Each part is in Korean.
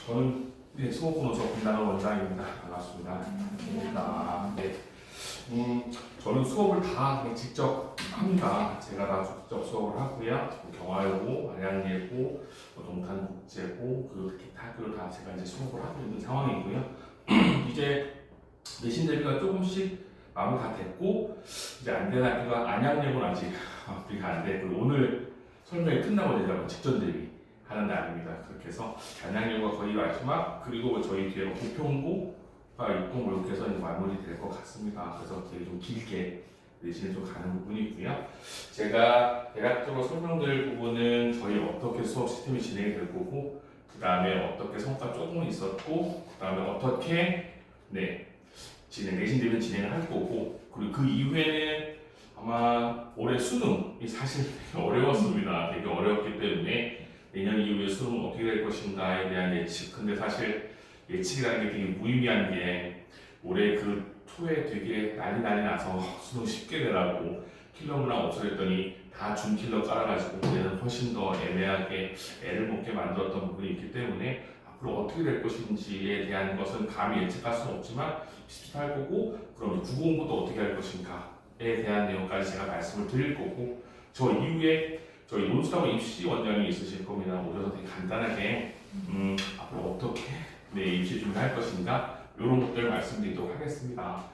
저는 수호군호소 김나는 원장입니다. 반갑습니다. 반갑습니다. 네. 저는 수업을 다 그냥 직접 합니다. 제가 다 직접 수업을 하고요. 경화여고, 안양예고, 동탄국제고, 그 기타 학교를 다 제가 이제 수업을 하고 있는 상황이고요. 이제 내신 대비가 조금씩 마무리 다 됐고, 이제 안되는 학교가 안양예고는 아직 마무리가 안 됐고, 오늘 설명이 끝나고 이제 직전 대비 하는 날입니다. 그렇게 해서 안양예고가 거의 마지막, 그리고 저희 뒤에 부평고가 있고 뭐 이렇게 해서 이제 마무리될 것 같습니다. 그래서 되게 좀 길게 내신에 좀 가는 부분이고요. 제가 대략적으로 설명드릴 부분은 저희 어떻게 수업 시스템이 진행이 될 거고, 그 다음에 어떻게 성과 조금은 있었고, 그 다음에 어떻게 내신 대비는 진행을 할 거고, 그리고 그 이후에는 아마 올해 수능이 사실 되게 어려웠습니다. 되게 어려웠기 때문에 내년 이후에 수능은 어떻게 될 것인가에 대한 예측. 근데 사실 예측이라는 게 되게 무의미한 게, 올해 그 초에 되게 난리 나서 수능 쉽게 내라고 킬러 문항 없애랬더니 다 준킬러 깔아가지고 얘는 훨씬 더 애매하게 애를 먹게 만들었던 부분이 있기 때문에 앞으로 어떻게 될 것인지에 대한 것은 감히 예측할 수는 없지만 비슷할 거고, 그럼 국어공부도 어떻게 할 것인가에 대한 내용까지 제가 말씀을 드릴 거고, 저 이후에 저희 논술하고 입시 원장이 있으실 겁니다. 오셔서 되게 간단하게 앞으로 어떻게 입시 준비할 것인가 이런 것들 말씀드리도록 하겠습니다.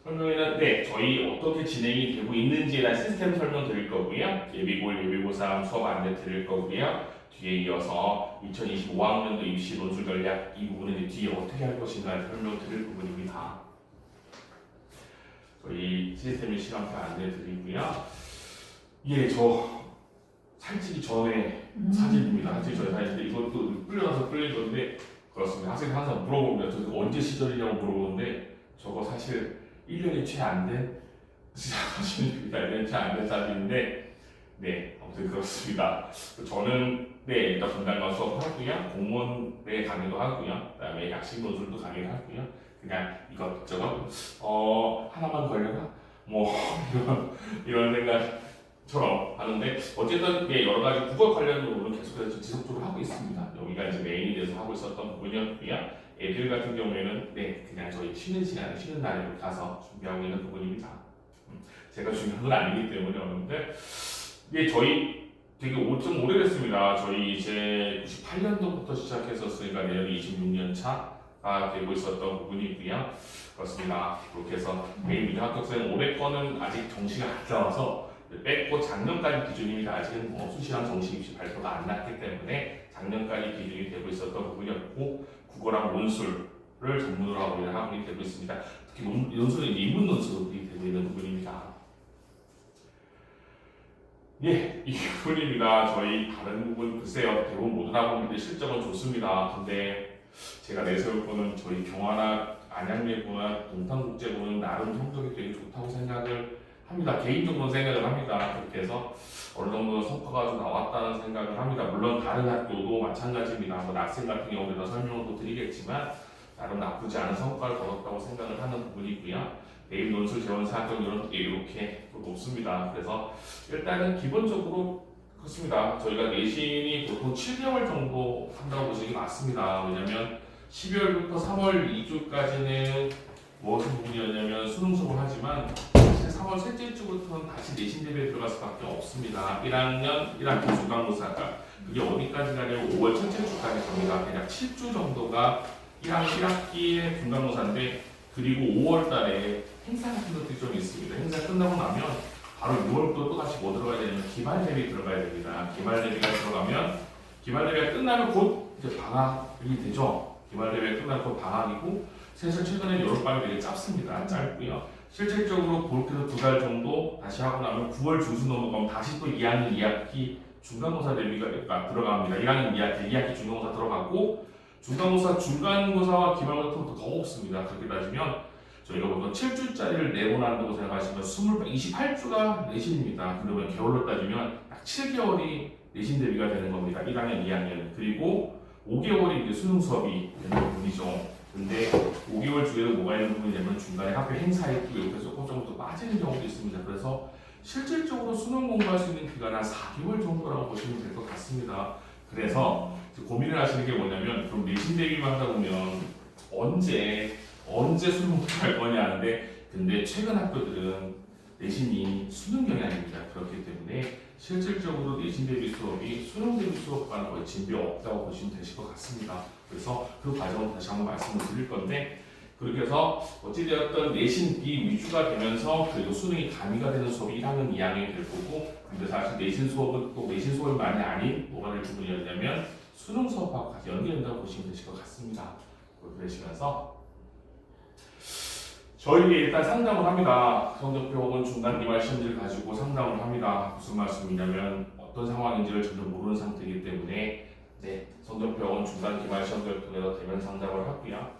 설명에는 저희 어떻게 진행이 되고 있는지에 대한 시스템 설명 드릴 거고요. 예비고1, 예비고3 수업 안내 드릴 거고요. 뒤에 이어서 2025학년도 입시 논술 전략 이 부분은 이제 뒤에 어떻게 할 것인가 설명 드릴 부분입니다. 저희 시스템의 시간표 안내 드리고요. 저 살찌기 전에 사진입니다. 살찌기 전에 사진인데 이것도 끌려나서 끌린 건데 그렇습니다. 학생들 항상 물어봅니다. 저 언제 시절이냐고 물어보는데 저거 사실 1년이 채 안 된 사진입니다. 1년이 채 안 된 사진인데 아무튼 그렇습니다. 저는 일단 분단과 수업하고요. 공무원의 강의도 하고요. 그 다음에 약식 논술도 강의를 하고요. 그냥 이것저것 하나만 걸려가 뭐 이런 생각처럼 하는데, 어쨌든 여러 가지 국어 관련 부분은 계속해서 지속적으로 하고 있습니다. 여기가 이제 메인이 돼서 하고 있었던 부분이었고요. 애들 같은 경우에는 그냥 저희 쉬는 시간에 쉬는 날에 가서 준비하고 있는 부분입니다. 제가 중요한 건 아니기 때문에 어는데 저희 되게 좀 오래됐습니다. 저희 이제 98년도부터 시작했었으니까 내년이 26년 차가 되고 있었던 부분이고요. 그렇습니다. 그렇게 해서 메인 미대 합격생 올해 거는 아직 정시가 안 나와서 뺐고, 작년까지 기준입니다. 아직은 수시랑 정시 입시 발표가 안 났기 때문에 작년까지 기준이 되고 있었던 부분이었고, 국어랑 논술을 전문으로 하고 있는 학원이 되고 있습니다. 특히 논술은 인문 논술이 되고 있는 부분입니다. 이 부분입니다. 저희 다른 부분 글쎄요, 대부분 모든 학원들의 실적은 좋습니다. 근데 제가 내세울 거는 저희 경화나 안양예고나 동탄국제고는 나름 성적이 되게 좋다고 생각을 합니다. 개인적으로는 생각을 합니다. 그렇게 해서 어느 정도 성과가 좀 나왔다는 생각을 합니다. 물론 다른 학교도 마찬가지입니다. 낙생 같은 경우에도 설명을 또 드리겠지만 나름 나쁘지 않은 성과를 거뒀다고 생각을 하는 부분이고요. 내일 논술 재원 사학점률은 이렇게 높습니다. 그래서 일단은 기본적으로 그렇습니다. 저희가 내신이 보통 7개월 정도 한다고 보시는 게 맞습니다. 왜냐면 12월부터 3월 2주까지는 무엇인 부분이었냐면 수능 수업을 하지만 사실 3월 셋째 주부터는 다시 내신 대비에 들어갈 수밖에 없습니다. 1학년 중간고사가 그게 어디까지 가냐면 5월 첫째 주까지 갑니다. 대략 7주 정도가 1학기의 중간고사인데, 그리고 5월 달에 행사 같은 것들이 좀 있습니다. 행사 끝나고 나면 바로 6월부터 또 다시 뭐 들어가야 되냐면 기말 대비 들어가야 됩니다. 기말 대비가 들어가면, 기말 대비가 끝나면 곧 이제 방학이 되죠. 기말 대비가 끝나면 곧 방학이고, 사실 최근에 여름방학이 되게 짧습니다. 짧고요. 실질적으로 그렇게 해서 2달 정도 다시 하고 나면 9월 중순 넘어가면 다시 또 2학년 2학기 중간고사 대비가 들어갑니다. 1학년 2학기 중간고사 들어가고, 중간고사, 중간고사와 기말고사부터 더 없습니다. 그렇게 따지면 저희가 보통 7주짜리를 내보낸다고 생각하시면 28주가 내신입니다. 그러면 개월로 따지면 약 7개월이 내신 대비가 되는 겁니다. 1학년, 2학년. 그리고 5개월이 이제 수능 수업이 되는 부분이죠. 근데 5개월 중에도 뭐가 있는 부분이냐면 중간에 학교 행사 있고 옆에서 조금 정도 빠지는 경우도 있습니다. 그래서 실질적으로 수능 공부할 수 있는 기간은 한 4개월 정도라고 보시면 될 것 같습니다. 그래서 고민을 하시는 게 뭐냐면 그럼 내신 대비만 하다 보면 언제 수능 갈 거냐 하는데 근데 최근 학교들은 내신이 수능 경향입니다. 그렇기 때문에 실질적으로 내신 대비 수업이 수능 대비 수업과는 거의 진배 없다고 보시면 되실 것 같습니다. 그래서 그 과정을 다시 한번 말씀을 드릴 건데 그렇게 해서 어찌되었던 내신 B 위주가 되면서 그래도 수능이 가미가 되는 수업이 1학년, 2학년이 될 거고 근데 사실 내신 수업은 또 내신 수업만이 아닌 뭐가 될 부분이었냐면 수능 수업하고 같이 연계된다고 보시면 되실 것 같습니다. 그러시면서 저희에게 일단 상담을 합니다. 성적표 혹은 중간 기말 시험지를 가지고 상담을 합니다. 무슨 말씀이냐면 어떤 상황인지를 전혀 모르는 상태이기 때문에 성적표 혹은 중간 기말 시험지를 통해서 대면 상담을 하고요.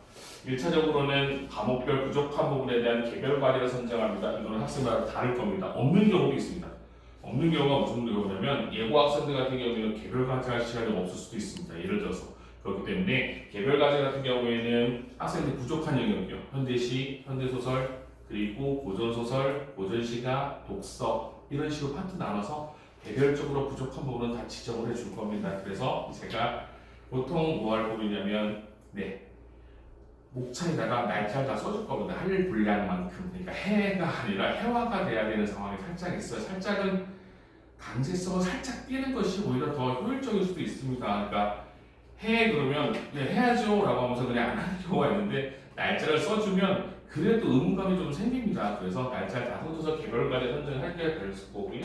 1차적으로는 과목별 부족한 부분에 대한 개별 과제를 선정합니다. 이거는 학생마다 다를 겁니다. 없는 경우도 있습니다. 없는 경우가 무슨 경우냐면 예고 학생들 같은 경우에는 개별 과제할 시간이 없을 수도 있습니다. 예를 들어서 그렇기 때문에 개별 과제 같은 경우에는 학생들이 부족한 영역이요. 현대시, 현대소설, 그리고 고전소설, 고전시가, 독서 이런 식으로 파트 나눠서 개별적으로 부족한 부분은 다 지적을 해줄 겁니다. 그래서 제가 보통 뭐 할 부분이냐면 목차에다가 날짜를 다 써줄 겁니다. 할 분량만큼. 그러니까 해가 아니라 해화가 돼야 되는 상황이 살짝 있어요. 살짝은 강제성을 살짝 띄는 것이 오히려 더 효율적일 수도 있습니다. 그러니까 해 그러면 해야죠 라고 하면서 그냥 안 하는 경우가 있는데 날짜를 써주면 그래도 의무감이 좀 생깁니다. 그래서 날짜를 다 써줘서 개별과제 선정을 하게 될 거고요.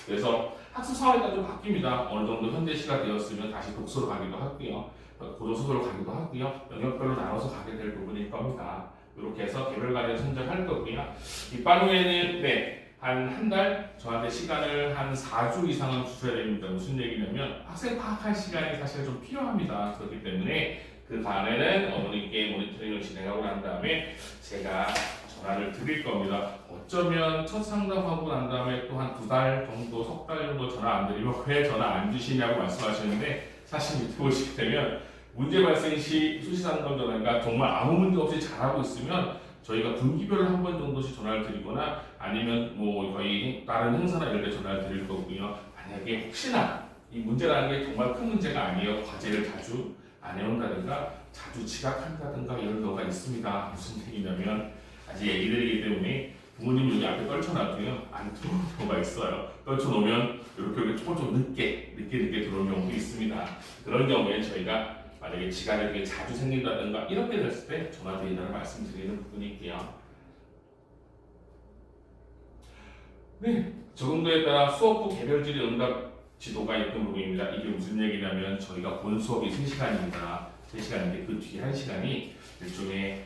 그래서 학습 상황이 좀 바뀝니다. 어느 정도 현대시가 되었으면 다시 독서로 가기도 하고요. 고전소설로 가기도 하고요. 영역별로 나눠서 가게 될 부분일 겁니다. 이렇게 해서 개별과제 선정할 거고요. 이반 후에는 한 달 저한테 시간을 한 4주 이상은 주셔야 됩니다. 무슨 얘기냐면 학생 파악할 시간이 사실 좀 필요합니다. 그렇기 때문에 그 다음에는 어머니께 모니터링을 진행하고 난 다음에 제가 전화를 드릴 겁니다. 어쩌면 첫 상담하고 난 다음에 또 한 2달 정도, 석 달 정도 전화 안 드리면 왜 전화 안 주시냐고 말씀하시는데 사실 밑에 보시게 되면 문제 발생 시 수시상담 전화가 정말 아무 문제 없이 잘하고 있으면 저희가 분기별로 한 번 정도씩 전화를 드리거나 아니면 뭐 거의 다른 행사나 이런 데 전화를 드릴 거고요. 만약에 혹시나 이 문제라는 게 정말 큰 문제가 아니에요. 과제를 자주 안 해온다든가 자주 지각한다든가 이런 경우가 있습니다. 무슨 얘기냐면 아직 애기들이기 때문에 부모님 여기 앞에 떨쳐놔도요 안 들어오는 경우가 있어요. 떨쳐놓으면 이렇게 조금 늦게 들어오는 경우도 있습니다. 그런 경우에 저희가 만약에 지각이 되게 자주 생긴다든가 이렇게 됐을 때 전화드린다는 말씀드리는 부분이고요. 적응도에 따라 수업부 개별질의 응답 지도가 있는 부분입니다. 이게 무슨 얘기냐면 저희가 본 수업이 3시간입니다. 3시간인데 그 뒤에 1시간이 일종의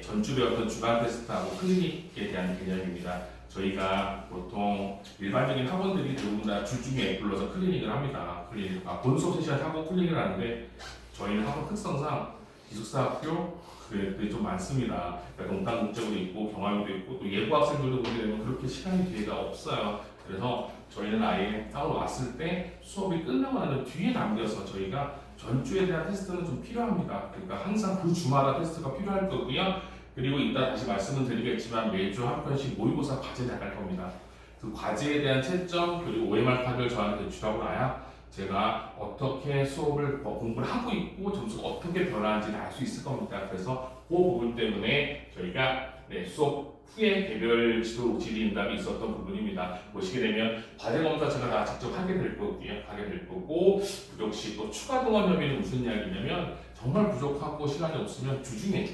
전주 배웠던 주간 테스트하고 클리닉에 대한 개념입니다. 저희가 보통 일반적인 학원들이 대부분 다 주중에 불러서 클리닉을 합니다. 본 수업 3시간 하고 클리닉을 하는데 저희는 학원 특성상 기숙사 학교 그게 좀 많습니다. 그러니까 농단 국적도 있고 경험도 있고 또 예고 학생들도 보게 되면 그렇게 시간이 기회가 없어요. 그래서 저희는 아예 따로 왔을 때 수업이 끝나고 나면 뒤에 남겨서 저희가 전주에 대한 테스트는 좀 필요합니다. 그러니까 항상 그 주마다 테스트가 필요할 거고요. 그리고 이따 다시 말씀을 드리겠지만 매주 한 편씩 모의고사 과제 나갈 겁니다. 그 과제에 대한 채점 그리고 OMR 파악을 저한테 제출하고 나야 제가 어떻게 수업을 공부를 하고 있고 점수가 어떻게 변화하는지를 알 수 있을 겁니다. 그래서 그 부분 때문에 저희가 수업 후에 개별 지도 질의 응답이 있었던 부분입니다. 보시게 되면 과제 검사 제가 다 직접 하게 될 거고 부족시 또 추가 동원 협의는 무슨 이야기냐면 정말 부족하고 시간이 없으면 주중에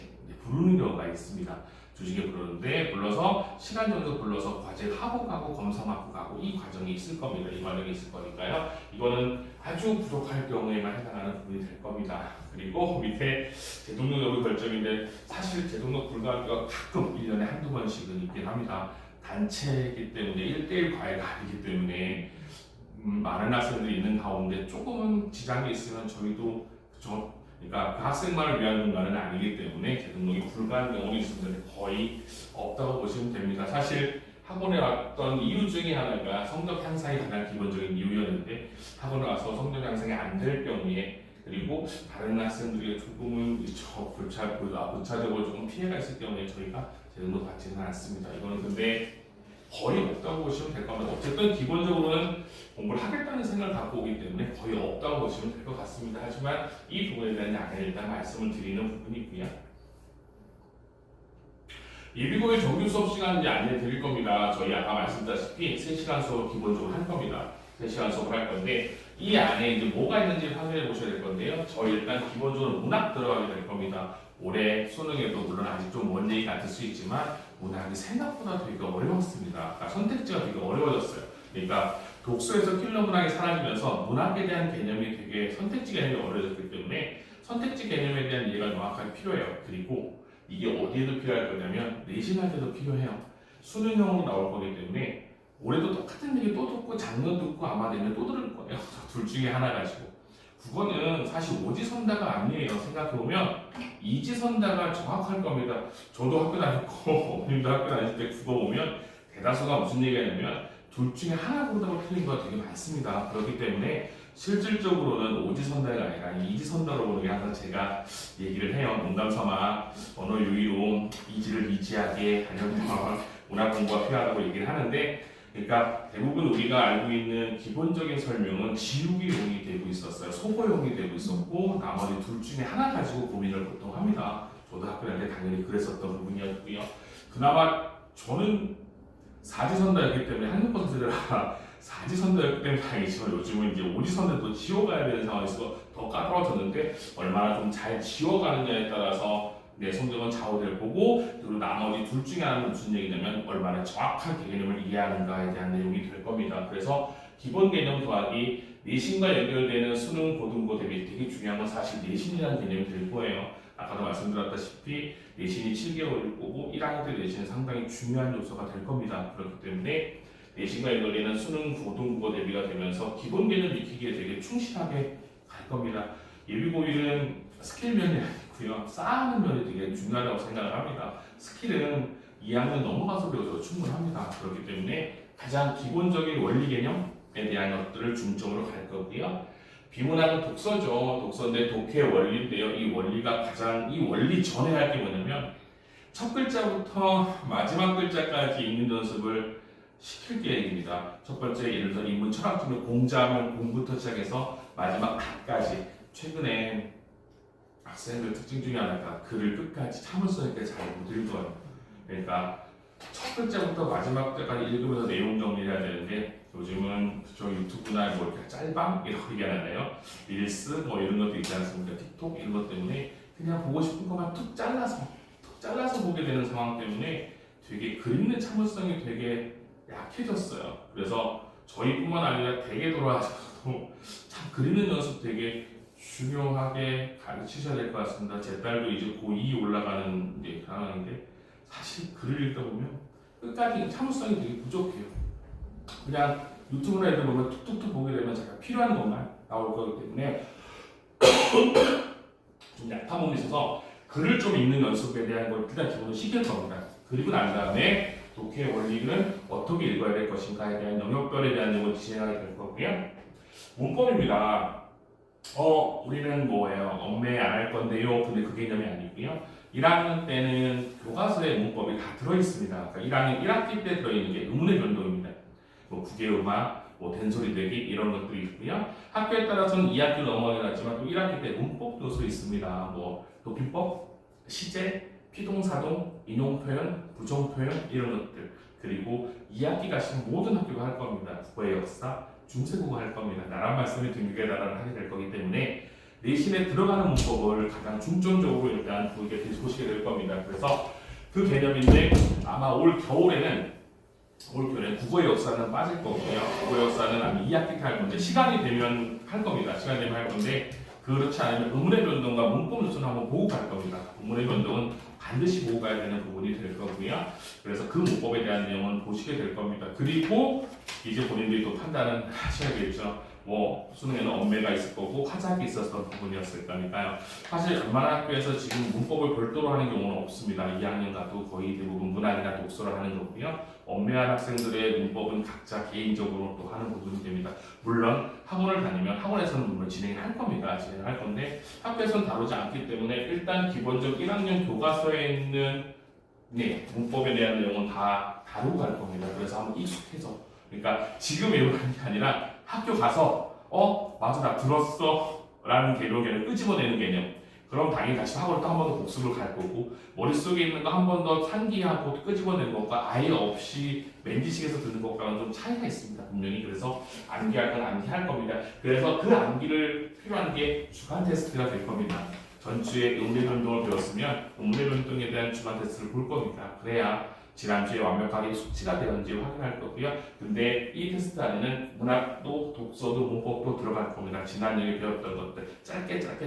부르는 경우가 있습니다. 주중에 부르는데 불러서 시간 정도 불러서 과제를 하고 가고 검사하고 가고 이 과정이 있을 겁니다. 이 과정이 있을 거니까요. 이거는 아주 부족할 경우에만 해당하는 부분이 될 겁니다. 그리고 밑에 재등록 여부 결정인데 사실 재등록 불가하기가 가끔 1년에 한두 번씩은 있긴 합니다. 단체이기 때문에 1대1 과외가 아니기 때문에 많은 학생들이 있는 가운데 조금은 지장이 있으면 저희도 그러니까 그 학생만을 위한 공간은 아니기 때문에 재등록이 불가한 경우는 있습니다. 거의 없다고 보시면 됩니다. 사실 학원에 왔던 이유 중에 하나가 성적 향상이 가장 기본적인 이유였는데 학원에 와서 성적 향상이 안 될 경우에 그리고 다른 학생들이 조금은 교차적으로 조금 피해가 있을 경우에 저희가 재등록 받지는 않습니다. 이거는 근데 거의 없다고 보시면 될 겁니다. 어쨌든 기본적으로는 공부를 하겠다는 생각을 갖고 오기 때문에 거의 없다고 보시면 될 것 같습니다. 하지만 이 부분에 대한 양해를 일단 말씀을 드리는 부분이고요. 예비고의 정규 수업 시간 이제 안내 드릴 겁니다. 저희 아까 말씀드렸다시피 3시간 수업을 기본적으로 할 겁니다. 3시간 수업을 할 건데 이 안에 이제 뭐가 있는지 확인해 보셔야 될 건데요. 저희 일단 기본적으로 문학 들어가게 될 겁니다. 올해 수능에도 물론 아직 좀 먼 얘기 같을 수 있지만 문학이 생각보다 되게 어려웠습니다. 그러니까 선택지가 되게 어려워졌어요. 그러니까 독서에서 킬러 문학이 사라지면서 문학에 대한 개념이 되게 선택지 개념이 어려워졌기 때문에 선택지 개념에 대한 이해가 명확하게 필요해요. 그리고 이게 어디에도 필요할 거냐면 내신할 때도 필요해요. 수능형으로 나올 거기 때문에 올해도 똑같은 얘기 또 듣고 작년 듣고 아마 내년 또 들을 거예요. 둘 중에 하나 가지고. 국어는 사실 오지선다가 아니에요. 생각해보면 이지선다가 정확할 겁니다. 저도 학교 다녔고 어머님도 학교 다닐 때 국어 보면 대다수가 무슨 얘기하냐면 둘 중에 하나 고르다고 틀린 거가 되게 많습니다. 그렇기 때문에 실질적으로는 오지선다가 아니라 이지선다로 보는 게 항상 제가 얘기를 해요. 농담삼아 언어 유희로 이지를 이지하게 하려면 문학 공부가 필요하다고 얘기를 하는데 그러니까 대부분 우리가 알고 있는 기본적인 설명은 지우기용이 되고 있었어요. 소거용이 되고 있었고 나머지 둘 중에 하나 가지고 고민을 보통 합니다. 저도 학교 다닐 때 당연히 그랬었던 부분이었고요. 그나마 저는 사지선다였기 때문에 한국권 세대라 사지선다였기 때문에 다행이지만 요즘은 이제 오지선다도 지워가야 되는 상황에서 더 까다로워졌는데 얼마나 좀 잘 지워가느냐에 따라서 내 성적은 좌우될 거고 그리고 나머지 둘 중에 하나는 무슨 얘기냐면 얼마나 정확하게 개념을 이해하는가에 대한 내용이 될 겁니다. 그래서 기본 개념 더하기 내신과 연결되는 수능 고등고 대비 되게 중요한 건 사실 내신이라는 개념이 될 거예요. 아까도 말씀드렸다시피 내신이 7개월일 거고 1학년 때 내신은 상당히 중요한 요소가 될 겁니다. 그렇기 때문에 내신과 연결되는 수능 고등국어 대비가 되면서 기본 개념 익히기에 되게 충실하게 갈 겁니다. 예비고일은 스킬 면이 아니고요. 쌓는 면이 되게 중요하다고 생각을 합니다. 스킬은 2학년 넘어가서 배워도 충분합니다. 그렇기 때문에 가장 기본적인 원리 개념에 대한 것들을 중점으로 갈 거고요. 비문학은 독서죠. 독서인데 독해 원리인데요. 이 원리가 가장 이 원리 전에 할 게 뭐냐면 첫 글자부터 마지막 글자까지 읽는 연습을 시킬 계획입니다. 첫 번째 예를 들어 인문 철학적인 공자하면 공부부터 시작해서 마지막 답까지 최근에 학생들 특징 중에 하나가 글을 끝까지 참을성 있게 잘 못 읽어요. 그러니까 첫 글자부터 마지막 글자까지 읽으면서 내용 정리를 해야 되는데 요즘은 저 유튜브나 뭐 이렇게 짤방 이렇게 얘기하나요? 릴스 뭐 이런 것도 있지 않습니까? 틱톡 이런 것 때문에 그냥 보고 싶은 것만 툭 잘라서 보게 되는 상황 때문에 되게 글 읽는 참을성이 되게 약해졌어요. 그래서 저희뿐만 아니라 대개 돌아가셔도 참 글 읽는 연습 되게 중요하게 가르치셔야 될 것 같습니다. 제 딸도 이제 고2 올라가는 이제 상황인데 사실 글을 읽다 보면 끝까지 참을성이 되게 부족해요. 그냥 유튜브나 이런 거 보면 툭툭툭 보게 되면 제가 필요한 것만 나올 거기 때문에 좀 약한 부분이 있어서 글을 좀 읽는 연습에 대한 걸 일단 기본으로 시킬 겁니다. 그리고 난 다음에 독해 원리는 어떻게 읽어야 될 것인가에 대한 영역별에 대한 내용을 진행하게 될 거고요. 문법입니다. 우리는 뭐예요? 엄매 안 할 건데요. 근데 그 개념이 아니고요. 1학년 때는 교과서에 문법이 다 들어있습니다. 그러니까 1학년 1학기 때 들어있는 게 의문의 변동입니다. 뭐 국외음악, 뭐 된소리 대기 이런 것들이 있고요. 학교에 따라서는 2학기 넘어가긴 하지만 또 1학기 때 문법 요소 있습니다. 뭐 도피법, 시제, 피동사동, 인용표현, 부정표현 이런 것들 그리고 2학기 가시는 모든 학교가 할 겁니다. 국어의 역사, 중세국어 할 겁니다. 나란 말씀이 등급의 나라를 하게 될 거기 때문에 내신에 들어가는 문법을 가장 중점적으로 일단 보시게 될 겁니다. 그래서 그 개념인데 아마 올 겨울에는 국어의 역사는 빠질 거고요. 국어 역사는 아마 2학기 때 할 건데 시간이 되면 할 겁니다. 시간이 되면 할 건데 그렇지 않으면 의문의 변동과 문법 요소는 한번 보고 갈 겁니다. 의문의 변동은 반드시 보고 가야 되는 부분이 될 거고요. 그래서 그 문법에 대한 내용은 보시게 될 겁니다. 그리고 이제 본인들이 또 판단은 하셔야겠죠. 뭐 수능에는 엄매가 있을 거고 화작이 있었던 부분이었을 거니까요. 사실 웬만한 학교에서 지금 문법을 별도로 하는 경우는 없습니다. 2학년 가도 거의 대부분 문학이나 독서를 하는 거고요. 엄매한 학생들의 문법은 각자 개인적으로 또 하는 부분이 됩니다. 물론 학원을 다니면 학원에서는 물론 진행할 겁니다. 진행할 건데 학교에서는 다루지 않기 때문에 일단 기본적 1학년 교과서에 있는 네, 문법에 대한 내용은 다 다루고 갈 겁니다. 그래서 한번 익숙해져. 그러니까 지금 외우는 게 아니라 학교 가서 맞아 나 들었어 라는 개념을 끄집어내는 개념. 그럼 당연히 다시 학원을 또 한 번 더 복습을 갈 거고 머릿속에 있는 거 한 번 더 상기하고 끄집어내는 것과 아예 없이 맨지식에서 듣는 것과는 좀 차이가 있습니다. 분명히. 그래서 암기할 건 암기할 겁니다. 그래서 그 암기를 필요한 게 주간 테스트가 될 겁니다. 전주에 음례변동을 배웠으면 음례변동에 대한 주간 테스트를 볼 겁니다. 그래야 지난주에 완벽하게 숙지가 되었는지 확인할 거고요. 근데 이 테스트 안에는 문학도 독서도 문법도 들어갈 겁니다. 지난주에 배웠던 것들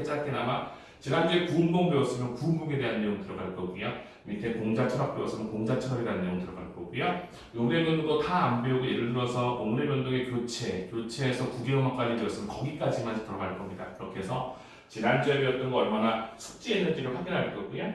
짧게나마 지난주에 구운봉 배웠으면 구운봉에 대한 내용 들어갈 거고요. 밑에 공자 철학 배웠으면 공자 철학에 대한 내용 들어갈 거고요. 음례변동도 다 안 배우고 예를 들어서 음례변동의 교체에서 구개음악까지 배웠으면 거기까지만 들어갈 겁니다. 그렇게 해서 지난주에 배웠던 거 얼마나 숙지했는지를 확인할 거고요.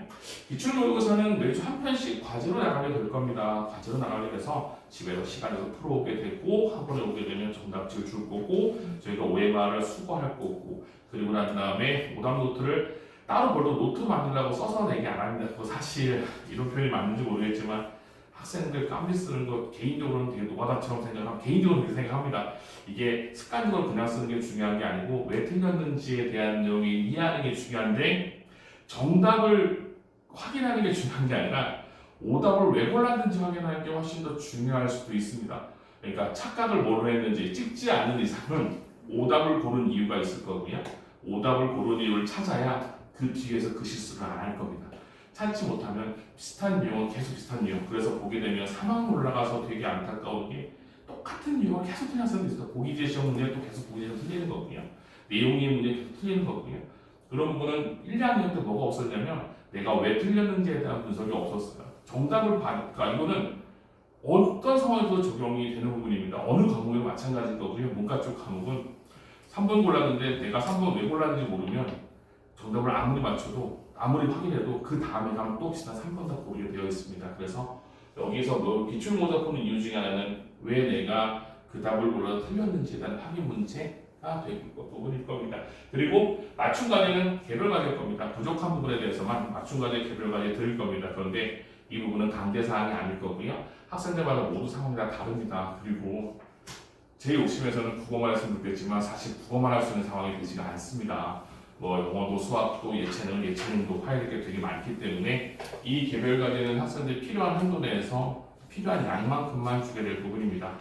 기출모의고사는 매주 한 편씩 과제로 나가게 될 겁니다. 과제로 나가게 돼서 집에서 시간에서 풀어오게 되고 학원에 오게 되면 정답지를 줄 거고 저희가 OMR을 수거할 거고 그리고 난 다음에 오답 노트를 따로 별도 노트 만들라고 써서 내기 안 합니다. 그거 사실 이런 표현이 맞는지 모르겠지만 학생들 깜비 쓰는 거 개인적으로는 되게 노가다처럼 생각하고 개인적으로 그렇게 생각합니다. 이게 습관적으로 그냥 쓰는 게 중요한 게 아니고 왜 틀렸는지에 대한 내용을 이해하는 게 중요한데 정답을 확인하는 게 중요한 게 아니라 오답을 왜 골랐는지 확인하는 게 훨씬 더 중요할 수도 있습니다. 그러니까 착각을 뭘로 했는지 찍지 않는 이상은 오답을 고른 이유가 있을 거고요. 오답을 고른 이유를 찾아야 그 뒤에서 그 실수를 안 할 겁니다. 찾지 못하면 비슷한 유형은 계속 비슷한 유형. 그래서 보게 되면 사망 올라가서 되게 안타까운 게 똑같은 유형을 계속 틀린 학생도 있어요. 보기제 시험 문제 또 계속 보기제 시험 틀리는 거고요. 내용의 문제 계속 틀리는 거고요. 그런 부분은 1, 2학년 때 뭐가 없었냐면 내가 왜 틀렸는지에 대한 분석이 없었어요. 정답을 그러니까 이거는 어떤 상황에서도 적용이 되는 부분입니다. 어느 과목에도 마찬가지일 거고요. 문과 쪽 과목은 3번 골랐는데 내가 3번 왜 골랐는지 모르면 정답을 아무리 맞춰도 아무리 확인해도 그 다음에 가면 또 비슷한 3번 다 고르게 되어 있습니다. 그래서 여기서 기출모의고사 푸는 이유 중에 하나는 왜 내가 그 답을 골라서 틀렸는지에 대한 확인 문제가 될 부분일 겁니다. 그리고 맞춤 과제는 개별 과제일 겁니다. 부족한 부분에 대해서만 맞춤 과제 개별 과제 드릴 겁니다. 그런데 이 부분은 강제 사항이 아닐 거고요. 학생들마다 모두 상황이 다 다릅니다. 그리고 제 욕심에서는 국어만 했으면 좋겠지만 사실 국어만 할 수 있는 상황이 되지가 않습니다. 영어도 수학도 예체능도 파일이 되게 많기 때문에 이 개별 과제는 학생들이 필요한 한도 내에서 필요한 양만큼만 주게 될 부분입니다.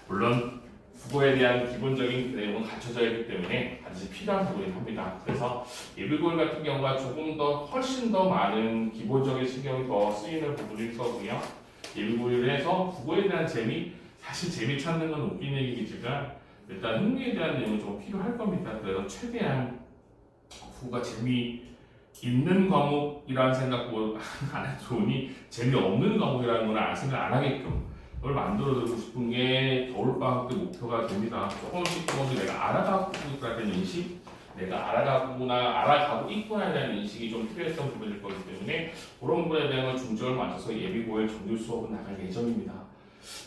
물론 국어에 대한 기본적인 내용은 갖춰져야 하기 때문에 반드시 필요한 부분이 합니다. 그래서 예비고일 같은 경우가 조금 더 훨씬 더 많은 기본적인 신경이 더 쓰이는 부분일 거고요. 예비고일에서 국어에 대한 사실 재미 찾는 건 웃긴 얘기지만 일단 흥미에 대한 내용은 좀 필요할 겁니다. 그래서 최대한 국어가 재미있는 과목이라는 생각을 안 해도 좋으니 재미없는 과목이라는 건 생각 안 하게끔 그걸 만들어주고 싶은 게 겨울방학 때 목표가 됩니다. 조금씩 내가 알아가고 있다는 인식, 내가 알아가고 있구나에 대한 인식이 좀 필요했던 부분일 거기 때문에 그런 부분에 대한 중점을 맞춰서 예비고일 정규 수업은 나갈 예정입니다.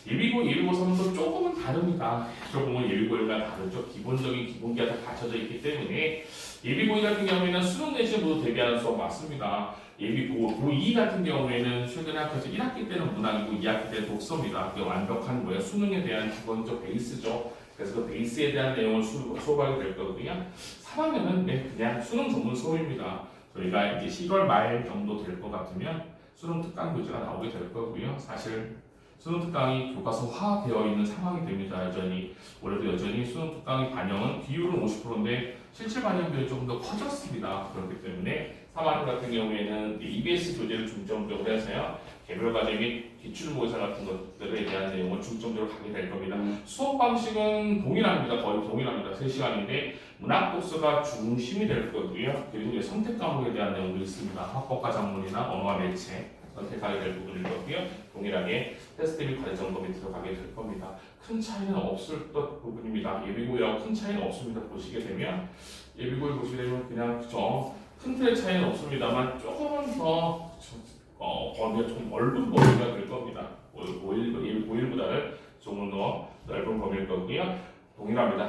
예비고사는 또 조금은 다릅니다. 조금은 예비고일과 다르죠. 기본적인 기본기가 다 갖춰져 있기 때문에 예비고일 같은 경우에는 수능 내신 모두 대비하는 수업 맞습니다. 고2 같은 경우에는 최근에 학교에서 1학기 때는 문학이고 2학기 때는 독서입니다. 그게 완벽한 수능에 대한 기본적 베이스죠. 그래서 그 베이스에 대한 내용을 수업하게 될 거고요. 3학년은 그냥 수능 전문 수업입니다. 저희가 이제 10월 말 정도 될 것 같으면 수능 특강 교재가 나오게 될 거고요. 사실 수능 특강이 교과서화되어 있는 상황이 됩니다. 올해도 여전히 수능 특강의 반영은 비율은 50%인데 실질 반영 비율이 조금 더 커졌습니다. 그렇기 때문에 3학년 같은 경우에는 EBS 교재를 중점적으로 해서요. 개별 과제 및 기출모의사 같은 것들에 대한 내용을 중점적으로 가게 될 겁니다. 수업 방식은 동일합니다. 거의 동일합니다. 3시간인데 문학 독서가 중심이 될 거고요. 그리고 선택 과목에 대한 내용도 있습니다. 학법과 작문이나 언어와 매체 선택하게 될 부분일 거고요. 동일하게 테스트 및 과제 점검이 들어가게 될 겁니다. 큰 차이는 없을 부분입니다. 예비고일하고 큰 차이는 없습니다. 보시게 되면 예비고일 보시게 되면 그냥 큰 틀의 차이는 없습니다만 조금은 더 좀 넓은 범위가 될 겁니다. 예비고일보다는 조금 더 넓은 범위일 거고요. 동일합니다.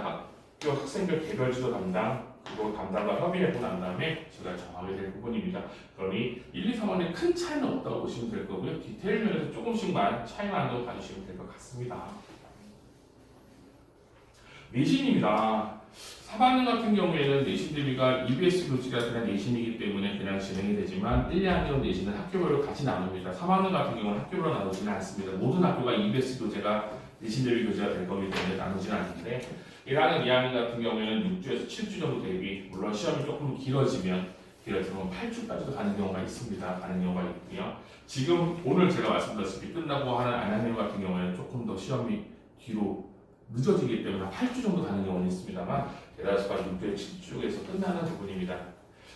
학교 학생별 개별 지도 담당, 주로 담당과 협의해보고 난 다음에 제가 정하게 될 부분입니다. 그러니 1, 2, 3학년에 큰 차이는 없다고 보시면 될 거고요. 디테일 면에서 조금씩만 차이가 나는 거 봐주시면 될 것 같습니다. 내신입니다. 3학년 같은 경우에는 내신 대비가 EBS 교재가 그냥 내신이기 때문에 그냥 진행이 되지만 1, 2학년 내신은 학교별로 같이 나눕니다. 3학년 같은 경우는 학교별로 나누지는 않습니다. 모든 학교가 EBS 교재가 내신 대비 교재가 될 거기 때문에 나누지는 않는데 1학년, 2학년 같은 경우에는 6주에서 7주 정도 대비, 물론 시험이 조금 길어지면 8주까지도 가는 경우가 있습니다. 가는 경우가 있고요. 지금 오늘 제가 말씀드렸다시피 끝나고 하는 안양대로 같은 경우에는 조금 더 시험이 뒤로 늦어지기 때문에 8주 정도 가는 경우는 있습니다만 대다수가 6주에 7주에서 끝나는 부분입니다.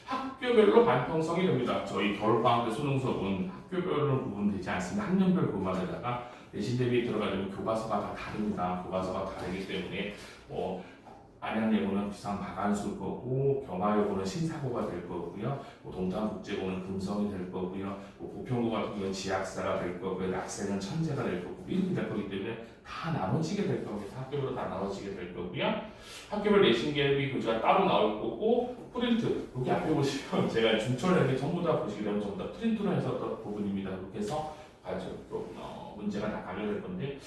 학교별로 반평성이 됩니다. 저희 겨울방학 때 수능 수업은 학교별로 구분되지 않습니다. 학년별 구분에다가 내신 대비에 들어가려면 교과서가 다 다릅니다. 교과서가 다르기 때문에 안양예고는 비상 박안수일 거고 경화여고는 신사고가 될 거고요. 동탄국제고는 금성이 될 거고요. 부평고 같은 경우는 지학사가 될 거고요. 낙생은 천재가 될 거고 이렇게 될 거기 때문에 다 나눠지게 될 겁니다. 학교별로 다 나눠지게 될 거고요. 학교별 내신 대비 교재가 따로 나올 거고 프린트 여기 앞에 보시면 제가 중철에게 전부 다 보시게 되면 전부 다 프린트로 해서 어떤 부분입니다. 이렇게 해서 문제가 다 가려질 건데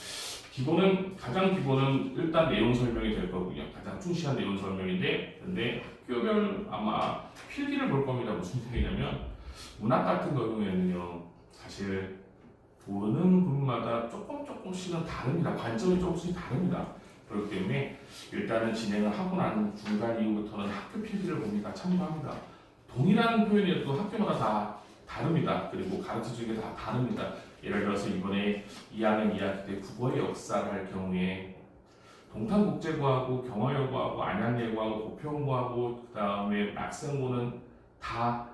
가장 기본은 일단 내용 설명이 될 거고요. 가장 충실한 내용 설명인데 근데 학교별 아마 필기를 볼 겁니다. 무슨 얘기냐면 문학 같은 경우에는요 사실 보는 분마다 조금씩은 다릅니다. 관점이 조금씩 다릅니다. 그렇기 때문에 일단은 진행을 하고 난 중간 이후부터는 학교 필기를 봅니다. 참고합니다. 동일한 표현이어도 학교마다 다 다릅니다. 그리고 가르쳐주는 게 다 다릅니다. 예를 들어서 이번에 2학년 2학기 때 국어의 역사를 할 경우에 동탄국제고하고 경화여고하고 안양예고하고 부평고하고 그 다음에 낙생고는 다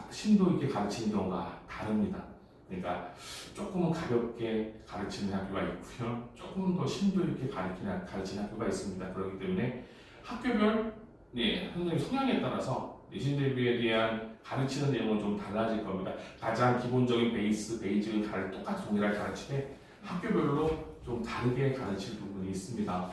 심도 있게 가르치는 경우가 다릅니다. 그러니까 조금은 가볍게 가르치는 학교가 있고요. 조금 더 심도 있게 가르치는 학교가 있습니다. 그렇기 때문에 학교별 선생님 성향에 따라서 내신 대비에 대한 가르치는 내용은 좀 달라질 겁니다. 가장 기본적인 베이직은 똑같이 동일하게 가르치되 학교별로 좀 다르게 가르칠 부분이 있습니다.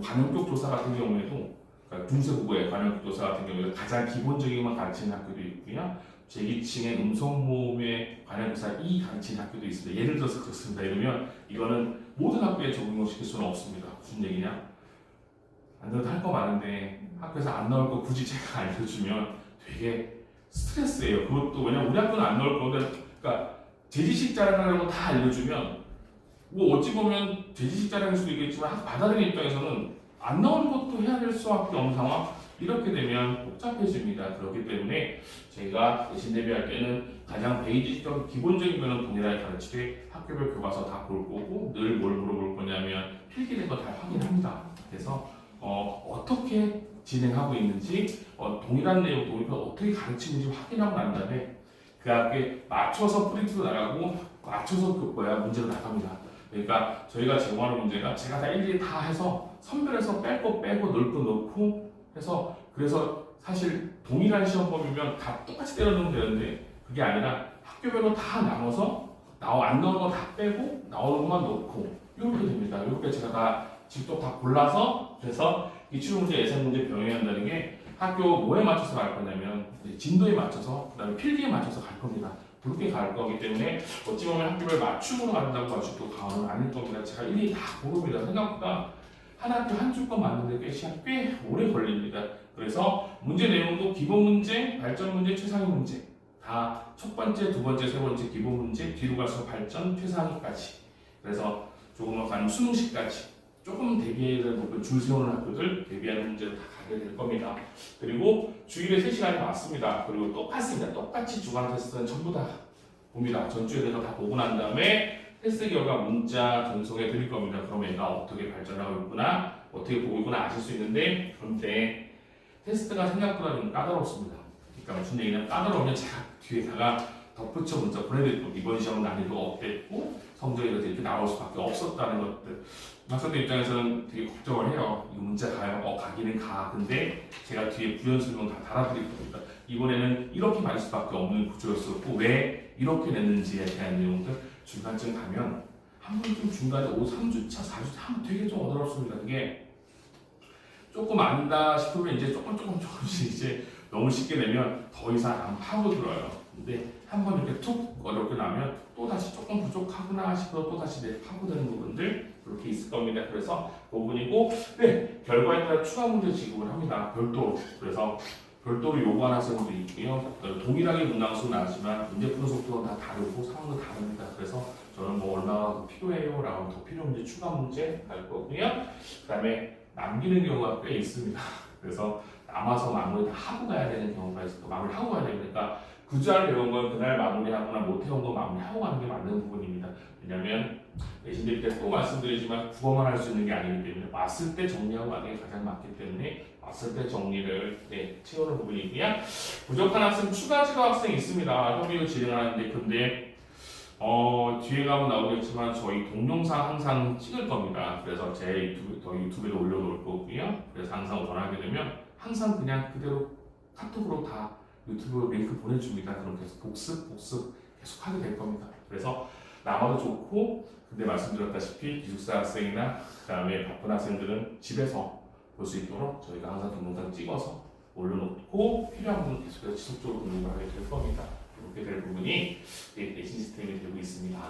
관용격 조사 같은 경우에도 그러니까 중세국어의 관용격 조사 같은 경우에도 가장 기본적인 것만 가르치는 학교도 있고요. 제2층의 음성모음의 관용교사 2 가르치는 학교도 있습니다. 예를 들어서 그렇습니다. 이러면 이거는 모든 학교에 적용을 시킬 수는 없습니다. 무슨 얘기냐? 안 그래도 할 거 많은데 학교에서 안 나올 거 굳이 제가 알려주면 되게 스트레스예요. 그것도 왜냐면 우리 학교는 안 나올 건데, 그러니까 제 지식 자랑하려고 다 알려주면 뭐 어찌 보면 제 지식 자랑일 수도 있겠지만 받아들이는 입장에서는 안 나오는 것도 해야 될 수밖에 없는 상황. 이렇게 되면 복잡해집니다. 그렇기 때문에 제가 내신 대비할 때는 가장 베이직적 기본적인 거는 동일하게 가르치되 학교별 교과서 다 볼 거고 늘 뭘 물어볼 거냐면 필기된 거 다 확인합니다. 그래서 어떻게 진행하고 있는지 동일한 내용 동일한 어떻게 가르치는지 확인하고 난 다음에 그 앞에 맞춰서 프린트도 나가고 맞춰서 문제로 나갑니다. 그러니까 저희가 제공하는 문제가 제가 다 일일이 다 해서 선별해서 뺄 거 빼고 넣을 거 넣고 해서 그래서 사실 동일한 시험범위면 다 똑같이 때려 넣으면 되는데 그게 아니라 학교별로 다 나눠서 안 나오는 거 다 빼고 나오는 것만 넣고 이렇게 됩니다. 이렇게 제가 다 직접 다 골라서 그래서 기출문제, 예상문제 병행한다는 게 학교 뭐에 맞춰서 갈 거냐면 진도에 맞춰서 그다음에 필기에 맞춰서 갈 겁니다. 그렇게 갈 거기 때문에 어찌 보면 학교별 맞춤으로 간다고 아직도 강화는 아닐 겁니다. 제가 일일이 다 고릅니다. 생각보다 한 학교 한 주권 맞는데 시간 꽤 오래 걸립니다. 그래서 문제 내용도 기본 문제, 발전 문제, 최상위 문제 다 첫 번째, 두 번째, 세 번째 기본 문제 뒤로 갈수록 발전, 최상위까지 그래서 조금만 가면 수능식까지 조금 대비를 높은 줄 세우는 학교들 대비하는 문제를 다 가게 될 겁니다. 그리고 주일에 3시간이 맞습니다. 그리고 똑같습니다. 똑같이 주간 테스트는 전부 다 봅니다. 전주에 대해서 다 보고 난 다음에 테스트 결과 문자 전송해 드릴 겁니다. 그럼 얘가 어떻게 발전하고 있구나, 어떻게 보고 있구나 아실 수 있는데 그런데 테스트가 생각보다 좀 까다롭습니다. 그러니까 무슨 얘기냐면 까다로우면 제가 뒤에다가 덧붙여 문자 보내드리고 이번 시험은 난이도가 어땠고 성적이 이렇게 나올 수밖에 없었다는 것들 학생들 입장에서는 되게 걱정을 해요. 이거 문자 가요? 가기는 가. 근데 제가 뒤에 부연 설명 다 달아드릴 겁니다. 이번에는 이렇게 맞을 수밖에 없는 구조였었고 왜 이렇게 냈는지에 대한 내용들 중간쯤 가면 한 번 좀 중간에 3주차, 4주차 하면 되게 좀 어렵습니다. 그게 조금 안다 싶으면 이제 조금씩 이제 너무 쉽게 내면 더 이상 안 파고들어요. 근데 한번 이렇게 툭 어렵게 나면 또 다시 조금 부족하구나 싶어서 또 다시 파고드는 부분들 이렇게 있을 겁니다. 그래서 그 부분이고, 네, 결과에 따라 추가 문제 지급을 합니다. 별도로. 그래서 별도로 요구하는 학생도 있고요. 동일하게 문항수 나지만 문제 푸는 속도는 다 다르고 상황도 다릅니다. 그래서 저는 뭐 얼마나 더 필요해요? 라고 하면 더 필요 문제, 추가 문제 할 거고요. 그 다음에 남기는 경우가 꽤 있습니다. 그래서 남아서 마무리 다 하고 가야 되는 경우가 있어요. 마무리 하고 가야 되니까 그 주를 배운 건 그날 마무리하거나 못 해온 건 마무리하고 가는 게 맞는 부분입니다. 왜냐하면 내신들 때 또 말씀드리지만 국어만 할 수 있는 게 아니기 때문에 왔을 때 정리하고 가는 게 가장 맞기 때문에 왔을 때 정리를 채우는 부분이고요. 부족한 학생 추가 지도 학생이 있습니다. 협의를 진행하는데 근데 뒤에 가면 나오겠지만 저희 동영상 항상 찍을 겁니다. 그래서 제 유튜브에 올려놓을 거고요. 그래서 항상 원하게 되면 항상 그냥 그대로 카톡으로 다 유튜브 링크 보내줍니다. 그럼 계속 복습 계속 하게 될 겁니다. 그래서 남아도 좋고, 근데 말씀드렸다시피 기숙사 학생이나 그다음에 바쁜 학생들은 집에서 볼 수 있도록 저희가 항상 동영상 찍어서 올려놓고 필요한 부분 계속해서 지속적으로 공부하게 될 겁니다. 이렇게 될 부분이 내신 시스템이 되고 있습니다.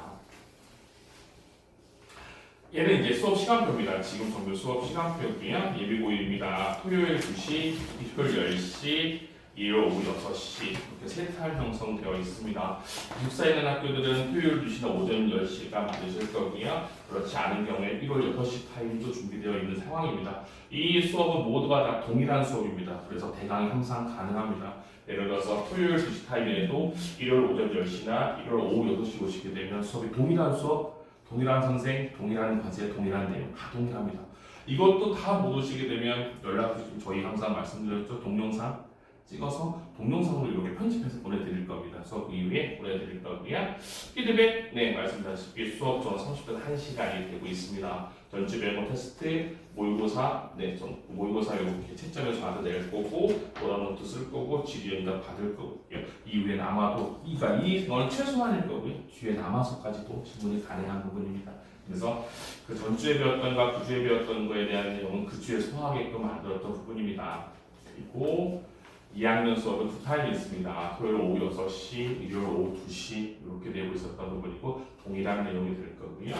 얘는 이제 수업 시간표입니다. 지금 정규 수업 시간표고요. 예비고일입니다. 토요일 2시, 일요일 10시, 일요일 오후 6시 이렇게 세 탈 형성되어 있습니다. 기숙사에 있는 학교들은 토요일 2시나 오전 10시가 맞으실 거고요. 그렇지 않은 경우에 일요일 6시 타임도 준비되어 있는 상황입니다. 이 수업은 모두가 다 동일한 수업입니다. 그래서 대강이 항상 가능합니다. 예를 들어서 토요일 2시 타임에도 일요일 오전 10시나 일요일 오후 6시 오시게 되면 수업이 동일한 수업, 동일한 선생, 동일한 과제, 동일한 내용 다 동일합니다. 이것도 다 못 오시게 되면 연락 주시면 저희 항상 말씀드렸죠. 동영상 찍어서 동영상으로 이렇게 편집해서 보내드릴 겁니다. 수업 이후에 보내드릴 거고요. 피드백, 말씀드렸다시피 수업 전 30분 1시간이 되고 있습니다. 전주 메모 테스트, 모의고사, 모의고사 이렇게 채점해서 받아 낼 거고, 보다노트 쓸 거고, 지리응답 받을 거고요. 이후에 아마도 이거는 최소한일 거고요. 뒤에 남아서까지도 질문이 가능한 부분입니다. 그래서 그 전주에 배웠던가 그 주에 배웠던 거에 대한 내용은 그 주에 소화하게끔 만들었던 부분입니다. 그리고 2학년 수업은 두 타임이 있습니다. 토요일 오후 6시, 일요일 오후 2시 이렇게 되고 있었던 부분이고 동일한 내용이 될 거고요.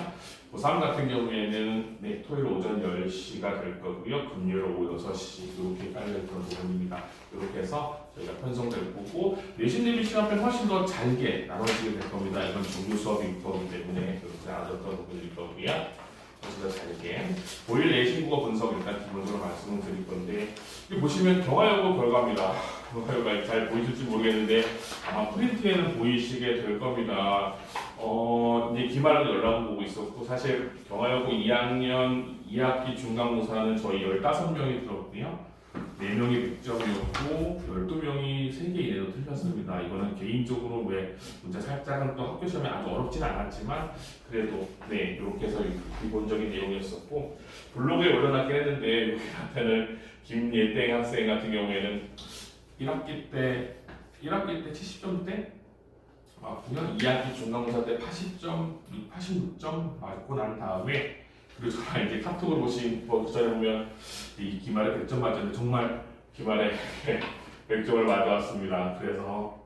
고3 같은 경우에는 토요일 오전 10시가 될 거고요. 금요일 오후 6시 이렇게 깔려있던 부분입니다. 이렇게 해서 저희가 편성될 거고 내신 대비 시간표는 훨씬 더 잘게 나눠지게 될 겁니다. 이건 정규 수업일 거기 때문에 이렇게 나눠졌던 부분일 거고요. 그래서 잘게 고일 내신국어 분석 일단 기본적으로 말씀을 드릴 건데 여기 보시면 경화여고 결과입니다. 경화여고가 잘 보이실지 모르겠는데 아마 프린트에는 보이시게 될 겁니다. 이제 기말로 연락을 보고 있었고 사실 경화여고 2학년 2학기 중간고사는 저희 15명이 들었고요. 4명이 100점이었고 12명이 3개 이내로 틀렸습니다. 이거는 개인적으로 왜 문제 살짝은 또 학교 시험에 아주 어렵진 않았지만 그래도 이렇게 해서 기본적인 내용이었었고 블로그에 올려놨긴 했는데 여기한테는 김예땡 학생 같은 경우에는 1학기 때 70점대 맞고요. 2학기 중간고사 때 80점, 86점 맞고 난 다음에 그리고 저랑 이제 카톡으로 보신 그 전에 보면 이 기말에 100점 맞았는데 정말 기말에 100점을 맞아왔습니다. 그래서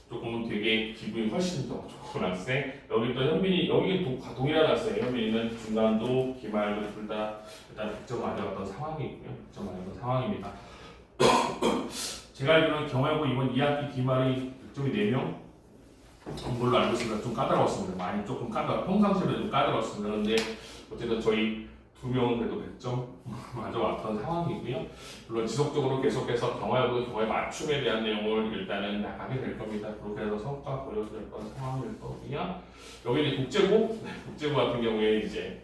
조금 되게 기분이 훨씬 더 좋은 학생. 여기 또 현민이 여기 동일한 학생. 현민이는 중간도 기말도 둘 다 일단 100점 맞아왔던 상황이고요. 100점 맞아왔던 상황입니다. 제가 알기로는 경화여고 이번 2학기 기말이 100점이 4명. 걸로 알고 있습니다. 좀 까다로웠습니다. 많이 조금 평상시에도 좀 까다로웠습니다. 그런데 어쨌든 저희 2명은 그래도 100점 맞아왔던 상황이고요. 물론 지속적으로 계속해서 경화여고 경화의 맞춤에 대한 내용을 일단은 나가게 될 겁니다. 그렇게 해서 성과 보여줄 건 상황일 거고요. 여기 이제 국제고 같은 경우에 이제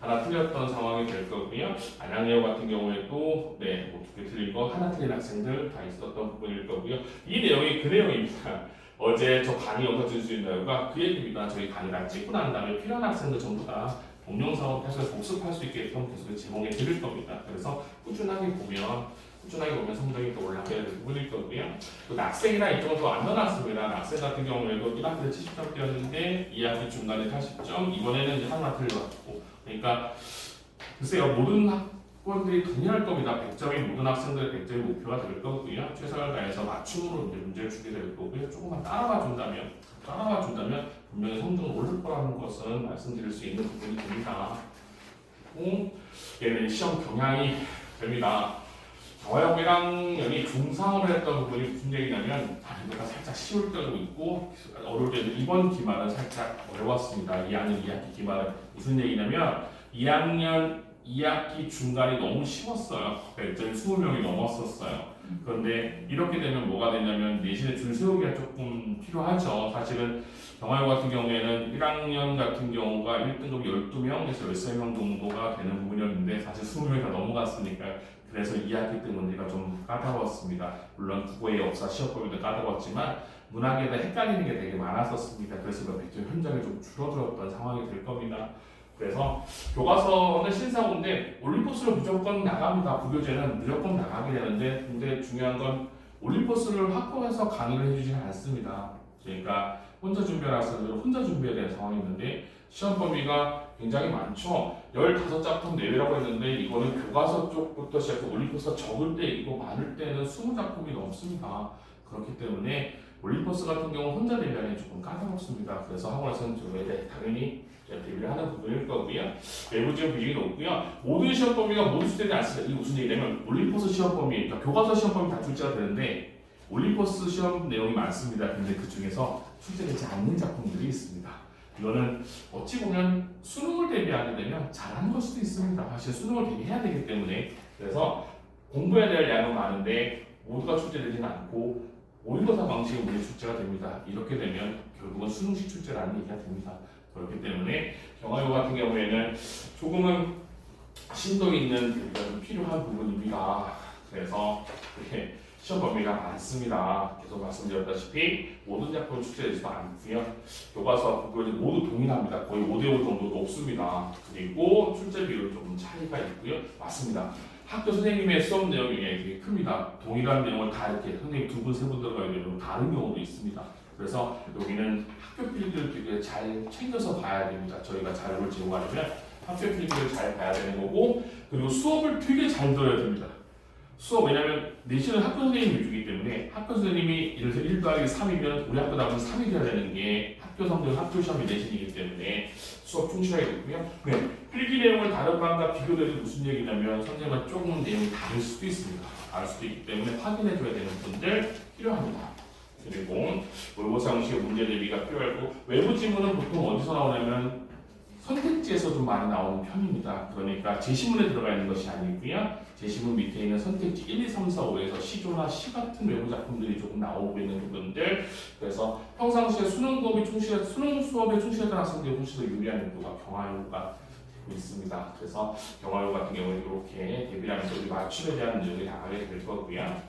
하나 틀렸던 상황이 될 거고요. 안양여고 같은 경우에도 뭐 2개 틀린 거 하나 틀린 학생들 다 있었던 부분일 거고요. 이 내용이 그 내용입니다. 어제 저 강의 영상 줄 수 있나요가 그 얘기입니다. 저희 강의 다 찍고 난 다음에 필요한 학생들 전부 다 동영상을 해서 복습할 수 있게끔 계속 제공해 드릴 겁니다. 그래서 꾸준하게 보면 성적이 더 올라가야 될 부분일 거고요. 또 낙생이나 이쪽은 또 안 넣어놨습니다. 낙생 같은 경우에도 1학기 때 70점대였는데 2학기 중간에 80점, 이번에는 이제 하나 틀려갖고 그러니까 글쎄요 모든 학원들이 동일할 겁니다. 100점이 모든 학생들의 100점이 목표가 될 거고요. 최선을 다해서 맞춤으로 이제 문제를 주게 될 거고요. 조금만 따라와 준다면 분명히 성적은 오를 거라는 것은 말씀드릴 수 있는 부분이 됩니다. 얘는 시험 경향이 됩니다. 저하고 1학년이 중상으로 했던 부분이 무슨 얘기냐면 난이도가 살짝 쉬울 때도 있고 어려울 때도 이번 기말은 살짝 어려웠습니다. 2학년 2학기 기말은 무슨 얘기냐면 2학년 2학기 중간이 너무 쉬웠어요. 100점이 20명이 넘었었어요. 그런데 이렇게 되면 뭐가 되냐면 내신에 줄 세우기가 조금 필요하죠. 사실은 경화여 같은 경우에는 1학년 같은 경우가 1등급 12명에서 13명 정도가 되는 부분이었는데 사실 20명이 다 넘어갔으니까 그래서 2학기 때 문제가 좀 까다로웠습니다. 물론 국어의 역사 시험법에도 까다로웠지만 문학에 대해 헷갈리는 게 되게 많았었습니다. 그래서 100점 현장이 좀 줄어들었던 상황이 될 겁니다. 그래서 교과서는 신사고인데 올림포스를 무조건 나갑니다. 부교재는 무조건 나가게 되는데 근데 중요한 건 올림포스를 학교에서 강의를 해주지 않습니다. 그러니까 혼자 준비하는 학생들은 혼자 준비해야 되는 상황이 있는데 시험 범위가 굉장히 많죠. 15작품 내외라고 했는데 이거는 교과서 쪽부터 시작해서 올림포스가 적을 때 있고 많을 때는 20작품이 넘습니다. 그렇기 때문에 올림포스 같은 경우 혼자 대비하기 조금 까다롭습니다. 그래서 학원에서는 저에 대해 당연히 대비를 하는 부분일 거고요. 외부 지원 비중이 높고요. 모든 시험 범위가 모두 출제되지 않습니다. 이게 무슨 얘기냐면 올림포스 시험 범위, 그러니까 교과서 시험 범위 다 출제가 되는데 올림포스 시험 내용이 많습니다. 근데 그 중에서 출제되지 않는 작품들이 있습니다. 이거는 어찌 보면 수능을 대비하게 되면 잘하는 걸 수도 있습니다. 사실 수능을 대비해야 되기 때문에 그래서 공부해야 될 양은 많은데 모두가 출제되지는 않고 모의고사 방식의 문제 출제가 됩니다. 이렇게 되면 결국은 수능식 출제라는 얘기가 됩니다. 그렇기 때문에 경화여 같은 경우에는 조금은 심도 있는 대비가 좀 필요한 부분입니다. 그래서 이렇게 시험 범위가 많습니다. 계속 말씀드렸다시피 모든 작품을 출제되지도 않고요. 교과서, 국어는 모두 동일합니다. 거의 5대5 정도 높습니다. 그리고 출제 비율 조금 차이가 있고요. 맞습니다. 학교 선생님의 수업 내용이 되게 큽니다. 동일한 내용을 다 이렇게 선생님 2분, 3분 들어가야 되면 다른 경우도 있습니다. 그래서 여기는 학교 필기를 되게 잘 챙겨서 봐야 됩니다. 저희가 자료를 제공하려면 학교 필기를 잘 봐야 되는 거고 그리고 수업을 되게 잘 들어야 됩니다. 수업 왜냐면 내신은 학교 선생님 위주이기 때문에 학교 선생님이 예를 들어 1 더하기 3이면 우리 학교 답은 3이 돼야 되는 게 학교 성적, 학교 시험이 내신이기 때문에 수업 충실하게 됐고요. 네, 필기 내용을 다른 반과 비교돼도 무슨 얘기냐면 선생님과 조금 내용이 다를 수도 있습니다. 다를 수도 있기 때문에 확인해줘야 되는 분들 필요합니다. 그리고 모의고사 형식의 문제 대비가 필요하고 외부 지문은 보통 어디서 나오냐면 선택지에서 좀 많이 나오는 편입니다. 그러니까 제시문에 들어가 있는 것이 아니고요. 제시문 밑에 있는 선택지 1, 2, 3, 4, 5에서 시조나 시 같은 외부 작품들이 조금 나오고 있는 부분들. 그래서 평상시에 수능 수업에 충실했던 학생들이 훨씬 더 유리한 연도가 경화여가 되고 있습니다. 그래서 경화여 같은 경우에 이렇게 대비하면서 우리 맞춤에 대한 내용이 나가게 될 거고요.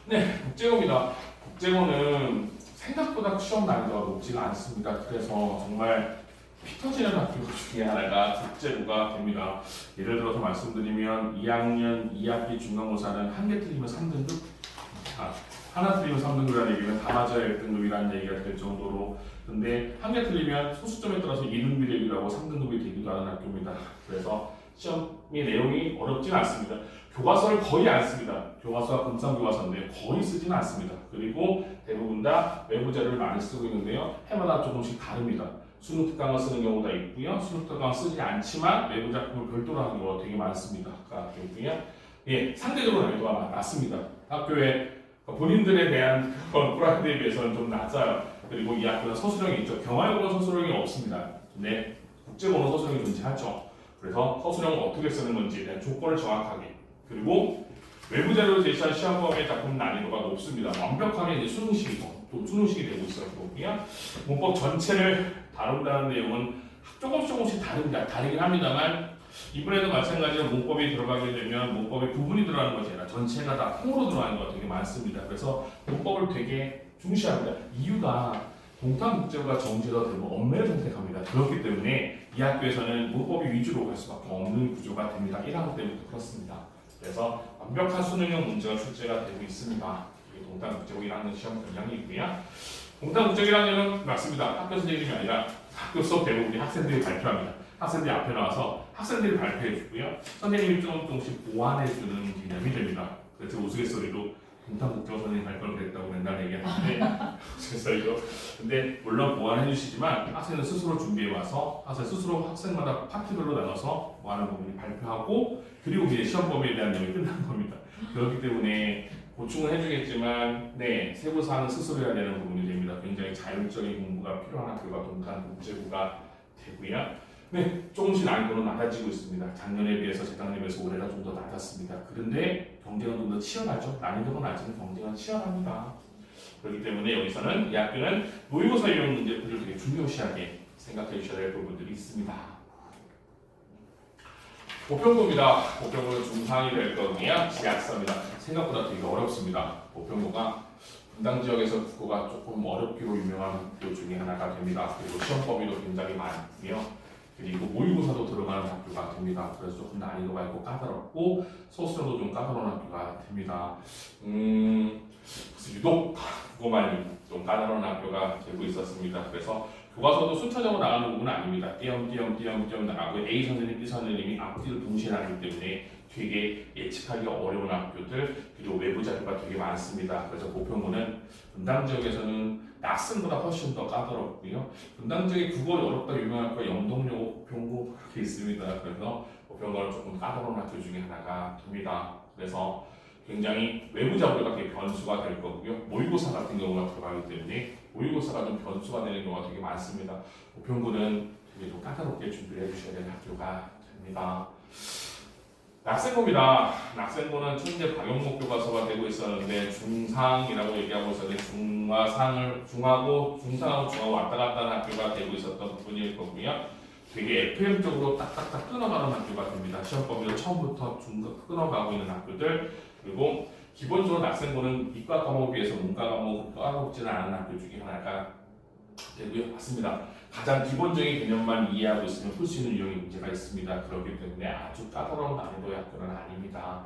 네, 국제고입니다. 국제고는 생각보다 시험 난이도가 높지가 않습니다. 그래서 정말 피 터지는 학교 중에 하나가 국제고가 됩니다. 예를 들어서 말씀드리면 2학년 2학기 중간고사는 한 개 틀리면 3등급, 하나 틀리면 3등급이라는 얘기는 다 맞아야 1등급이라는 얘기가 될 정도로 근데 한 개 틀리면 소수점에 따라서 2등급이 되기도 하고 3등급이 되기도 하는 학교입니다. 그래서 시험의 내용이 어렵지는 않습니다. 교과서를 거의 안 씁니다. 교과서가 금상교과서인데 거의 쓰지는 않습니다. 그리고 대부분 다 외부 자료를 많이 쓰고 있는데요. 해마다 조금씩 다릅니다. 수능 특강을 쓰는 경우가 있고요. 수능 특강을 쓰지 않지만 외부 작품을 별도로 하는 경우가 되게 많습니다. 그 학교고요. 예, 상대적으로 난이도가 낮습니다. 학교에 본인들에 대한 그런 프라이드에 비해서는 좀 낮아요. 그리고 이 학교는 서술형이 있죠. 경화여고는 서술형이 없습니다. 근데 국제고는 서술형이 존재하죠. 그래서 서술형을 어떻게 쓰는 건지에 대한 조건을 정확하게 그리고 외부 자료를 제시한 시험범위의 작품 난이도가 높습니다. 완벽하게 이제 수능식이 되고 있어요. 그거고요. 문법 전체를 다룬다는 내용은 조금씩 다릅니다. 다르긴 합니다만 이번에도 마찬가지로 문법이 들어가게 되면 문법에 부분이 들어가는 것이 아니라 전체가 다 통으로 들어가는 것가 되게 많습니다. 그래서 문법을 되게 중시합니다. 이유가 동탄국제고가 정시에서 대부분 엄매를 선택합니다. 그렇기 때문에 이 학교에서는 문법이 위주로 갈 수밖에 없는 구조가 됩니다. 1학년 때부터 그렇습니다. 그래서 완벽한 수능형 문제가 출제가 되고 있습니다. 이게 동탄국제고 1학년 시험 전형이고요. 동탄국제고 1학년은 맞습니다. 학교 선생님이 아니라 학교 수업 대부분이 학생들이 발표합니다. 학생들이 앞에 나와서 학생들이 발표해 주고요. 선생님이 조금씩 보완해 주는 개념이 됩니다. 그래서 우스갯소리로 동탄국정 선생님 발표를 그랬다고 맨날 얘기하는데 우스갯소리로. 근데 물론 보완해 주시지만 학생들 스스로 준비해 와서 학생 스스로 학생마다 파트별로 나눠서 보완하는 부분이 발표하고 그리고 이제 시험 범위에 대한 내용이 끝난 겁니다. 그렇기 때문에 보충을 해주겠지만 세부 사항은 스스로 해야 되는 부분이 됩니다. 굉장히 자율적인 공부가 필요한 학교가 동탄국제고가 되고요. 조금씩 난이도는 낮아지고 있습니다. 작년에 비해서 재작년에 비해서 올해가 좀 더 낮았습니다. 그런데 경쟁은 좀 더 치열하죠. 난이도가 낮으면 경쟁은 치열합니다. 그렇기 때문에 여기서는 이 학교는 모의고사 이런 문제들을 되게 중요시하게 생각해 주셔야 될 부분들이 있습니다. 보편고입니다. 보편고는 중상이 될 거고요. 지약서입니다. 생각보다 되게 어렵습니다. 보편고가 분당 지역에서 국어가 조금 어렵기로 유명한 학교 중에 하나가 됩니다. 그리고 시험 범위도 굉장히 많고요. 그리고 모의고사도 들어가는 학교가 됩니다. 그래서 조금 난이도가 있고 까다롭고 소수로도 좀 까다로운 학교가 됩니다. 유독 국어만이 좀 까다로운 학교가 되고 있었습니다. 그래서 교과서도 순차적으로 나가는 부분은 아닙니다. 띄엄띄엄 나가고 A 선생님, B 선생님이 앞뒤를 동시에 나가기 때문에 되게 예측하기 어려운 학교들 그리고 외부 자료가 되게 많습니다. 그래서 보편고는 분당 지역에서는 낙승보다 훨씬 더 까다롭고요. 분당 지역에 국어 어렵다 유명한 거 영동여고, 보편고 그렇게 있습니다. 그래서 보편고는 조금 까다로운 학교 중에 하나가 됩니다. 그래서 굉장히 외부 자료가 되게 변수가 될 거고요. 모의고사 같은 경우가 들어가기 때문에 모의고사가 좀 변수가 되는 경우가 되게 많습니다. 보편고는 되게 좀 까다롭게 준비를 해주셔야 되는 학교가 됩니다. 낙생고입니다. 낙생고는 현재 박영목 교과서가 되고 있었는데 중상이라고 얘기하고 있었는데 중하고 중상하고 왔다 갔다 하는 학교가 되고 있었던 부분일 거고요. 되게 FM적으로 딱딱딱 끊어가는 학교가 됩니다. 시험 범위를 처음부터 끊어가고 있는 학교들 그리고 기본적으로 낙생고는 이과 과목에 비해서 문과 과목을 까먹지는 않은 학교 중에 하나가 되고요. 맞습니다. 가장 기본적인 개념만 이해하고 있으면 풀 수 있는 유형의 문제가 있습니다. 그렇기 때문에 아주 까다로운 난이도의 학교는 아닙니다.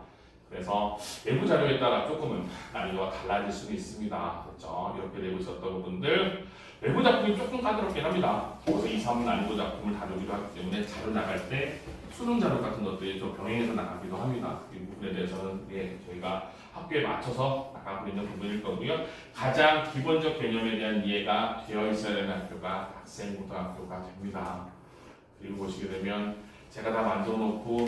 그래서 외부 자료에 따라 조금은 난이도가 달라질 수는 있습니다. 그렇죠? 이렇게 되고 있었던 부분들 외부 작품이 조금 까다롭긴 합니다. 그래서 2, 3 난이도 작품을 다루기도 하기 때문에 자료 나갈 때 수능 자료 같은 것들이 좀 병행해서 나가기도 합니다. 이 부분에 대해서는 저희가 학교에 맞춰서 나가고 있는 부분일 거고요. 가장 기본적 개념에 대한 이해가 되어 있어야 되는 학교가 학생고등학교가 됩니다. 그리고 보시게 되면 제가 다 만들어 놓고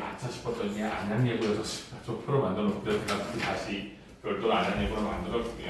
아차 싶었던 게 안양예고였었습니다. 조표로 만들어 놓고 제가 다시 별도로 안양예고를 만들었고요.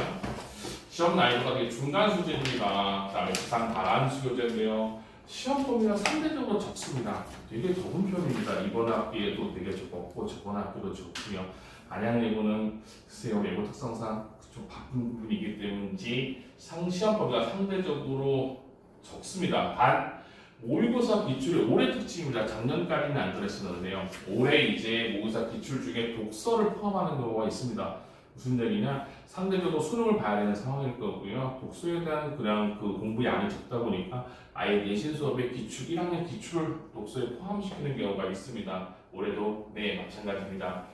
시험 난이도가 되게 중간 수준입니다. 그다음에 부산 다란수 교재인데요. 시험 범위가 상대적으로 적습니다. 되게 적은 편입니다. 이번 학기에도 되게 적었고 저번 학기도 적고요. 안양예고는 글쎄요 예고 특성상 좀 바쁜 부분이기 때문인지 시험 범위가 상대적으로 적습니다. 단 모의고사 기출이 올해 특징입니다. 작년까지는 안 그랬었는데요. 올해 이제 모의고사 기출 중에 독서를 포함하는 경우가 있습니다. 무슨 얘기냐? 상대적으로 수능을 봐야 되는 상황일 거고요. 독서에 대한 그냥 그 공부 양이 적다 보니까 아예 내신 수업의 기출 1학년 기출을 독서에 포함시키는 경우가 있습니다. 올해도 마찬가지입니다.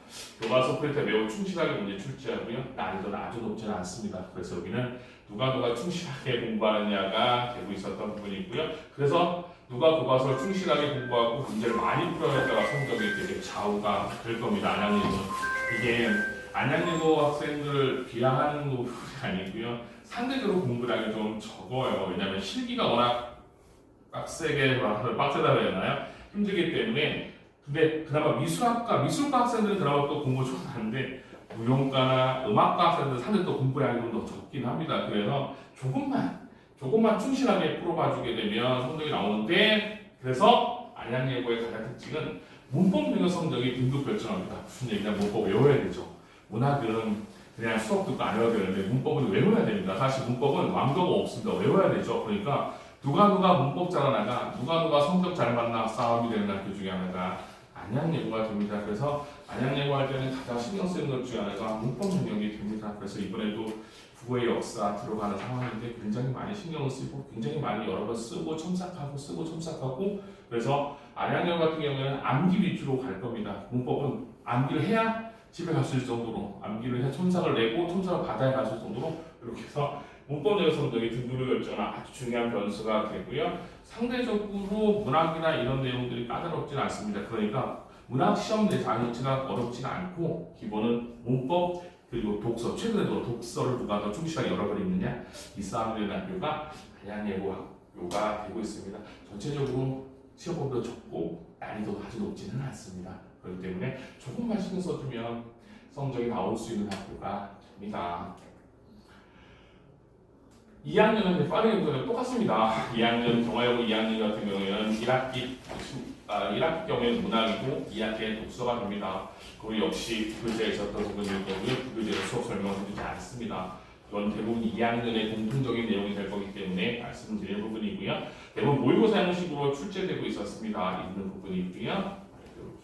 교과서 풀 때 매우 충실하게 문제 출제하고요. 난이도는 아주 높지는 않습니다. 그래서 여기는 누가 충실하게 공부하느냐가 되고 있었던 부분이고요. 그래서 누가 교과서를 충실하게 공부하고 문제를 많이 풀어야 따라 성적이 되게 좌우가 될 겁니다. 안양예고는 이게 안양예고 학생들을 비하하는 부분이 아니고요. 상대적으로 공부량이 좀 적어요. 왜냐하면 실기가 워낙 빡세다고 해야 하나요? 힘들기 때문에. 근데 그나마 미술과 학생들은 그나마 또 공부 좀 하는데 무용과나 음악과 학생들은 상대 또 공부량이 좀 더 적긴 합니다. 그래서 조금만 충실하게 풀어봐주게 되면 성적이 나오는데 그래서 안양예고의 가장 특징은 문법 능력 성적이 등급 결정합니다. 무슨 얘기냐? 문법 외워야 되죠. 문학은 그냥 수업 듣고 안 외워야 되는데 문법은 외워야 됩니다. 사실 문법은 왕도가 없습니다. 외워야 되죠. 그러니까 누가 문법 잘하나가 누가 성적 잘 맞나 싸움이 되는 학교 중에 하나가 안양예고가 됩니다. 그래서 안양예고 할 때는 가장 신경 쓰는 것 중에 하나가 문법 능력이 됩니다. 그래서 이번에도 국어의 역사 들어가는 상황인데 굉장히 많이 신경을 쓰고 굉장히 많이 여러 번 쓰고 첨삭하고 그래서 안양예고 같은 경우에는 암기 위주로 갈 겁니다. 문법은 암기를 해야 집에 갈 수 있을 정도로 암기를 해야 첨삭을 내고 첨삭을 받아야 갈 수 있을 정도로 이렇게 해서 문법적 성적이 등급을 결정하는 아주 중요한 변수가 되고요. 상대적으로 문학이나 이런 내용들이 까다롭지는 않습니다. 그러니까 문학 시험 내 자체가 어렵지가 않고 기본은 문법 그리고 독서, 최근에도 독서를 누가 더 충실하게 여러 번 읽느냐 이 싸움에 대한 학교가 한양예고학교가 되고 있습니다. 전체적으로 시험법도 적고 난이도가 아주 높지는 않습니다. 그렇기 때문에 조금만 신경 써주면 성적이 나올 수 있는 학교가 됩니다. 2학년은 빠르게 똑같습니다. 2학년 경화여고 2학년 같은 경우에는 1학기 경우에는 문학이고 2학기에 독서가 됩니다. 그리고 역시 부교재에 있었던 부분일 거고요. 부교재로 수업 설명을 해주지 않습니다. 이건 대부분 2학년의 공통적인 내용이 될 거기 때문에 말씀드릴 부분이고요. 대부분 모의고사 형식으로 출제되고 있었습니다. 있는 부분이고요.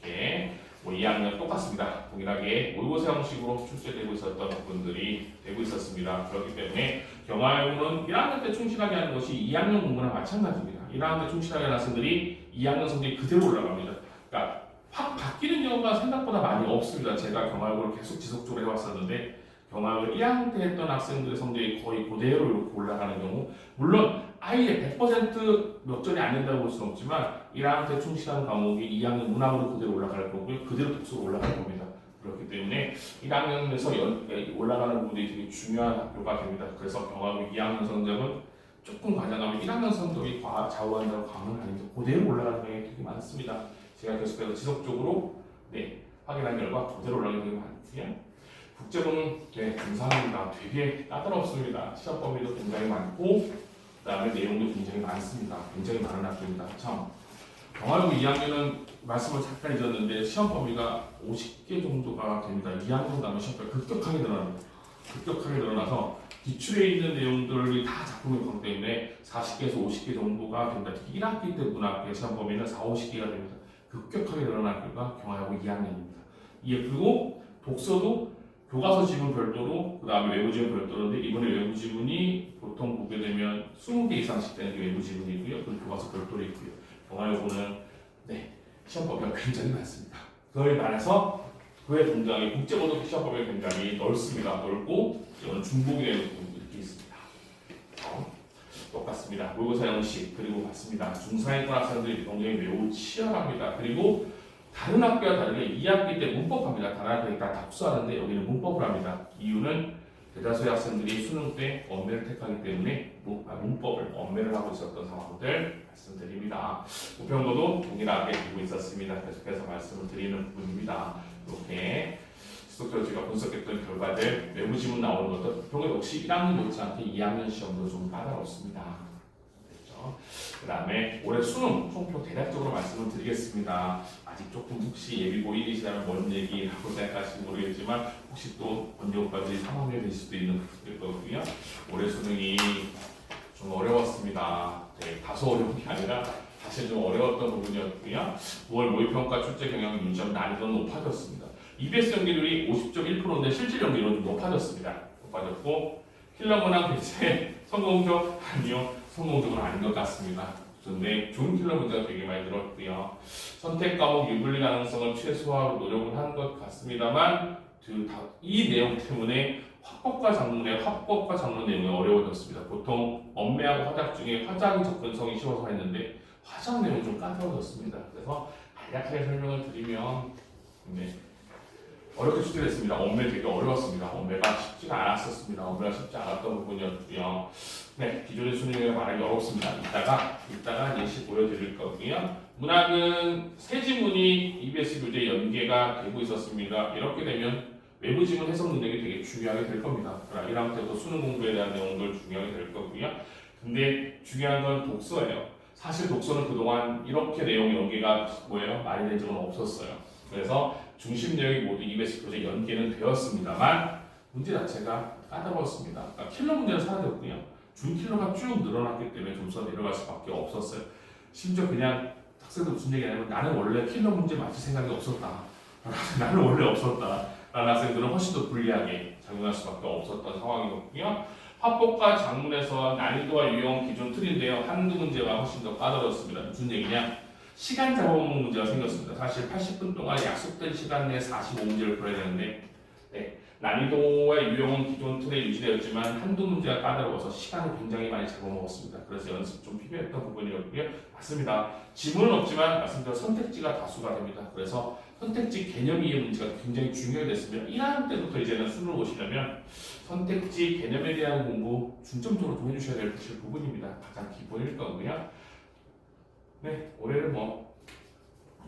이렇게 2학년 똑같습니다. 동일하게 모의고사 형식으로 출제되고 있었던 부분들이 되고 있었습니다. 그렇기 때문에 경화여고는 1학년 때 충실하게 하는 것이 2학년 공부랑 마찬가지입니다. 1학년 때 충실하게 하는 학생들이 2학년 성적이 그대로 올라갑니다. 그러니까 확 바뀌는 경우가 생각보다 많이 없습니다. 제가 경화여고를 계속 지속적으로 해왔었는데 경화여고 1학년 때 했던 학생들의 성적이 거의 그대로 이렇게 올라가는 경우, 물론 아예 100% 몇 점이 안 된다고 볼 수는 없지만 1학년 때 충실한 과목이 2학년 문학으로 그대로 올라갈 거고요. 그대로 독서로 올라갈 겁니다. 그렇기 때문에 1학년에서 올라가는 부분이 되게 중요한 학교가 됩니다. 그래서 경화여고 2학년 성적은 조금 과장하면 1학년 성적이 좌우한다고 가면 아닙니다. 그대로 올라가는 경우가 되게 많습니다. 제가 계속해서 지속적으로 확인한 결과 그대로 올라가는 경우가 많고요. 국제고는 감사합니다. 되게 까다롭습니다. 시험 범위도 굉장히 많고 그 다음에 내용도 굉장히 많습니다. 굉장히 많은 학교입니다. 참 경화여고 2학년은 말씀을 잠깐 잊었는데 시험 범위가 50개 정도가 됩니다. 2학년 가면 시험 범위가 급격하게 늘어납니다. 급격하게 늘어나서 기출에 있는 내용들이 다 작품에 있기 때문에 40개에서 50개 정도가 됩니다. 특히 1학기 때 문학의 시험 범위는 4, 50개가 됩니다. 급격하게 늘어난 학교가 경화여고 2학년입니다. 그리고 독서도 교과서 지문 별도로 그 다음에 외부 지문 별도로인데 이번에 외부 지문이 보통 보게 되면 20개 이상씩 되는 게 외부 지문이고요. 그리고 교과서 별도로 있고요. 경화여고는 시험 범위가 굉장히 많습니다. 그에 반해서 그에 동작이 국제고도 시험 범위가 굉장히 넓습니다. 넓고 이거는 중복이 되는 부분도 이렇게 있습니다. 똑같습니다. 모의고사 형식 그리고 같습니다. 중상위권 학생들이 굉장히 매우 치열합니다. 그리고 다른 학교와 다르게 2학기 때 문법합니다. 다른 학교에 다 답수하는데 여기는 문법을 합니다. 이유는 대다수의 학생들이 수능 때 언매를 택하기 때문에 문법을 언매를 하고 있었던 상황들 말씀드립니다. 우편고도 동일하게 되고 있었습니다. 계속해서 말씀을 드리는 부분입니다. 이렇게 지속적으로 제가 분석했던 결과들 외부 지문 나오는 것도 우편고 역시 1학년 못지않게 2학년 시험도 좀 까다롭습니다. 그 다음에 올해 수능 총표 대략적으로 말씀을 드리겠습니다. 아직 조금 혹시 예비고 1이시라면 뭔 얘기라고 생각하실지 모르겠지만 혹시 또 언니 오빠들이 3학년이 될 수도 있는 거고요. 올해 수능이 좀 어려웠습니다. 다소 어려운 게 아니라 사실 좀 어려웠던 부분이었고요. 9월 모의평가 출제 경향 윤시험 난이도는 높아졌습니다. EBS 연기률이 50.1%인데 실질 연기률은 좀 높아졌고 킬러 문항 대체 성공적 아니요. 성공적은 아닌 것 같습니다. 그런데 좋은 킬러 문제가 되게 많이 늘었고요. 선택 과목 유불리 가능성을 최소화로 노력을 한 것 같습니다만 이 내용 때문에 화법과 작문 내용이 어려워졌습니다. 보통 언매하고 화작 중에 화작이 접근성이 쉬워서 했는데 화작 내용이 좀 까다로워졌습니다. 그래서 간략하게 설명을 드리면 어렵게 출제됐습니다. 언매 되게 어려웠습니다. 언매가 쉽지가 않았었습니다. 언매가 쉽지 않았던 부분이었고요. 기존의 수능이 말하기 어렵습니다. 이따가 예시 보여드릴 거고요. 문학은 새 지문이 EBS 교재 연계가 되고 있었습니다. 이렇게 되면 외부 지문 해석 능력이 되게 중요하게 될 겁니다. 1학년 때부터 수능 공부에 대한 내용들 중요하게 될 거고요. 근데 중요한 건 독서예요. 사실 독서는 그동안 이렇게 내용 연계가 많이 된 적은 없었어요. 그래서 중심 내용이 모두 EBS 교재 연계는 되었습니다만 문제 자체가 까다로웠습니다. 그러니까 킬러 문제는 사라졌고요. 준킬러가 쭉 늘어났기 때문에 점수가 내려갈 수밖에 없었어요. 심지어 그냥 학생들 무슨 얘기냐면 나는 원래 킬러 문제 맞을 생각이 없었다. 나는 원래 없었다. 라는 학생들은 훨씬 더 불리하게 작용할 수밖에 없었던 상황이었고요. 화법과 작문에서 난이도와 유형 기존 틀인데요. 한두 문제가 훨씬 더 까다로웠습니다. 무슨 얘기냐? 시간 잡아먹는 문제가 생겼습니다. 사실 80분 동안 약속된 시간 내에 45문제를 풀어야 되는데 네, 난이도와 유형은 기존 틀에 유지되었지만 한두 문제가 까다로워서 시간을 굉장히 많이 잡아먹었습니다. 그래서 연습 좀 필요했던 부분이었고요. 맞습니다. 지문은 없지만 말씀드린 선택지가 다수가 됩니다. 그래서 선택지 개념 이해 문제가 굉장히 중요했습니다. 1학년 때부터 이제는 수능을 보시려면 선택지 개념에 대한 공부 중점적으로 좀 해주셔야 될 부분입니다. 가장 기본일 거고요. 네, 올해는 뭐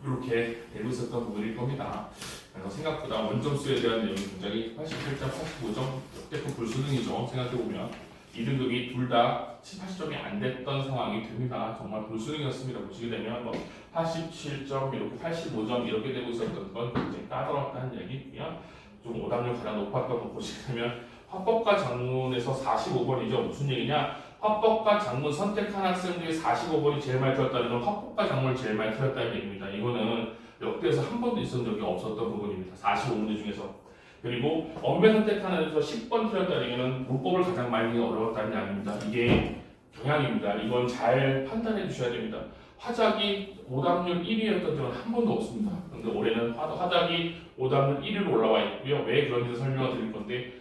이렇게 되고 있었던 부분일 겁니다. 그래서 생각보다 원점수에 대한 내용이 굉장히 87점, 85점, 역대급 불수능이죠. 생각해보면 2등급이 둘 다 80점이 안 됐던 상황이 됩니다. 정말 불수능이었습니다. 보시게 되면 뭐 87점, 이렇게 85점 이렇게 되고 있었던 건 굉장히 까다롭다는 얘기고요. 좀 오답률 가장 높았던 거 보시게 되면 화법과 작문에서 45번이죠. 무슨 얘기냐? 화법과 작문 선택한 학생 중에 45번이 제일 많이 틀렸다는 건 화법과 작문을 제일 많이 틀렸다는 얘기입니다. 이거는 역대에서 한 번도 있었던 적이 없었던 부분입니다. 45문제 중에서. 그리고 언매 선택하는 데서 10번 틀렸다는 얘기는 문법을 가장 많이 어려웠다는 이야기입니다. 이게 경향입니다. 이건 잘 판단해 주셔야 됩니다. 화작이 오답률 1위였던 적은 한 번도 없습니다. 그런데 올해는 화작이 오답률 1위로 올라와 있고요. 왜 그런지 설명을 드릴 건데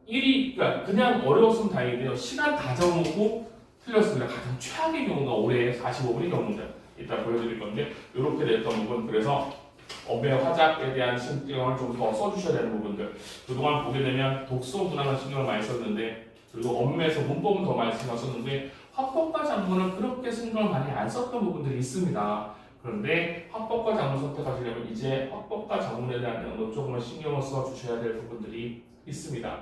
1위, 그러니까 그냥 어려웠으면 다행인데요. 시간 다 적어놓고 틀렸습니다. 가장 최악의 경우가 올해 45분의 경우입니다. 이따 보여드릴 건데 이렇게 됐던 부분. 그래서 언매 화작에 대한 신경을 좀 더 써주셔야 되는 부분들. 그동안 보게 되면 독서 문화는 신경을 많이 썼는데 그리고 언매에서 문법은 더 많이 신경 썼는데 화법과 작문은 그렇게 신경을 많이 안 썼던 부분들이 있습니다. 그런데 화법과 작문 선택하시려면 이제 화법과 작문에 대한 내용도 조금은 신경을 써주셔야 될 부분들이 있습니다.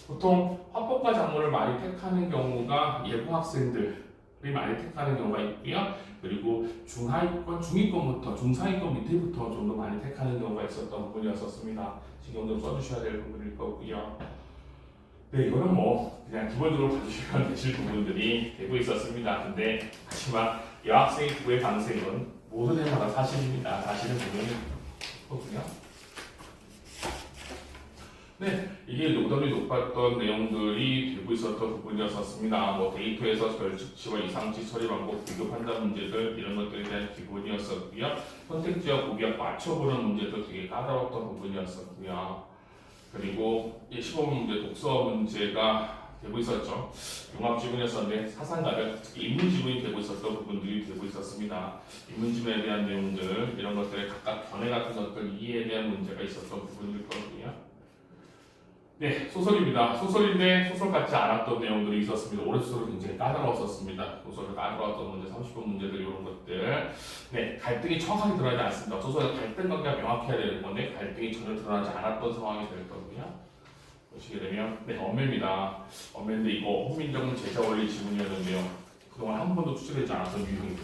보통 화법과 작문을 많이 택하는 경우가 예고 학생들이 많이 택하는 경우가 있고요. 그리고 중하위권, 중위권부터 중상위권 밑에부터 좀 더 많이 택하는 경우가 있었던 부분이었습니다. 신경 좀 써주셔야 될 부분일 거고요. 네, 이거는 뭐 그냥 기본적으로 봐주시면 되실 부분들이 되고 있었습니다. 근데 하지만 여학생의 구애 방식은 모두 해마다 사실입니다. 사실은 분명히 거고요. 네, 이게 오답이 높았던 내용들이 되고 있었던 부분이었습니다. 뭐 데이터에서 절측치와 이상치 처리 방법, 비교 판단 문제들 이런 것들에 대한 기본이었었고요. 선택지와 보기와 맞춰보는 문제도 되게 까다로웠던 부분이었었고요. 그리고 15분 문제, 독서 문제가 되고 있었죠. 융합 지문이었었는데 사상가별, 특히 인문 지문이 되고 있었던 부분들이 되고 있었습니다. 인문 지문에 대한 내용들 이런 것들의 각각 견해 같은 것들 이해에 대한 문제가 있었던 부분일 거고요. 네, 소설입니다. 소설인데 소설 같지 않았던 내용들이 있었습니다. 올해 소설은 굉장히 까다로웠었습니다. 소설을 까다로웠던 문제, 30분 문제들 이런 것들. 네, 갈등이 정확하게 드러나지 않습니다. 소설의 갈등 관계가 명확해야 되는 건데 갈등이 전혀 드러나지 않았던 상황이 될 거고요. 보시게 되면 네, 언매입니다. 언매인데 이거 훈민정음 제자 원리 지문이었는데요. 그동안 한 번도 추출되지 않았던 유형입니다.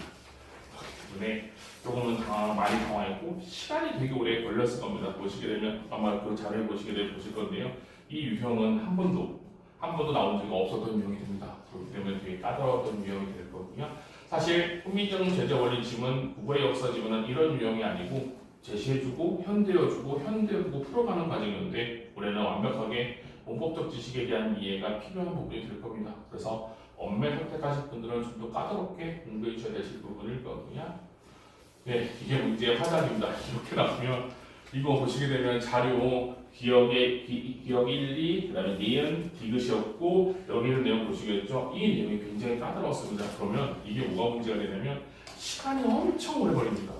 그렇기 때문에 조금은 많이 당황했고 시간이 되게 오래 걸렸을 겁니다. 보시게 되면 아마 그 자료를 보시게 되면 보실 건데요. 이 유형은 한 번도 나온 적이 없었던 유형이 됩니다. 그렇기 때문에 되게 까다로웠던 유형이 될 거고요. 사실 훈민정음 제자 원리 지문, 국어의 역사 지문은 이런 유형이 아니고 제시해주고 현대어주고 현대어주고 풀어가는 과정이었는데 올해는 완벽하게 문법적 지식에 대한 이해가 필요한 부분이 될 겁니다. 그래서 언매 선택하실 분들은 좀 더 까다롭게 공부해 주셔야 되실 부분일 거고요. 네, 이게 문제의 화작입니다. 이렇게 나오면 이거 보시게 되면 자료 기억 1, 2, 그 다음에 니은, 디귿이었고 여기 있는 내용 보시겠죠? 이 내용이 굉장히 까다로웠습니다. 그러면 이게 뭐가 문제가 되냐면 시간이 엄청 오래 걸립니다.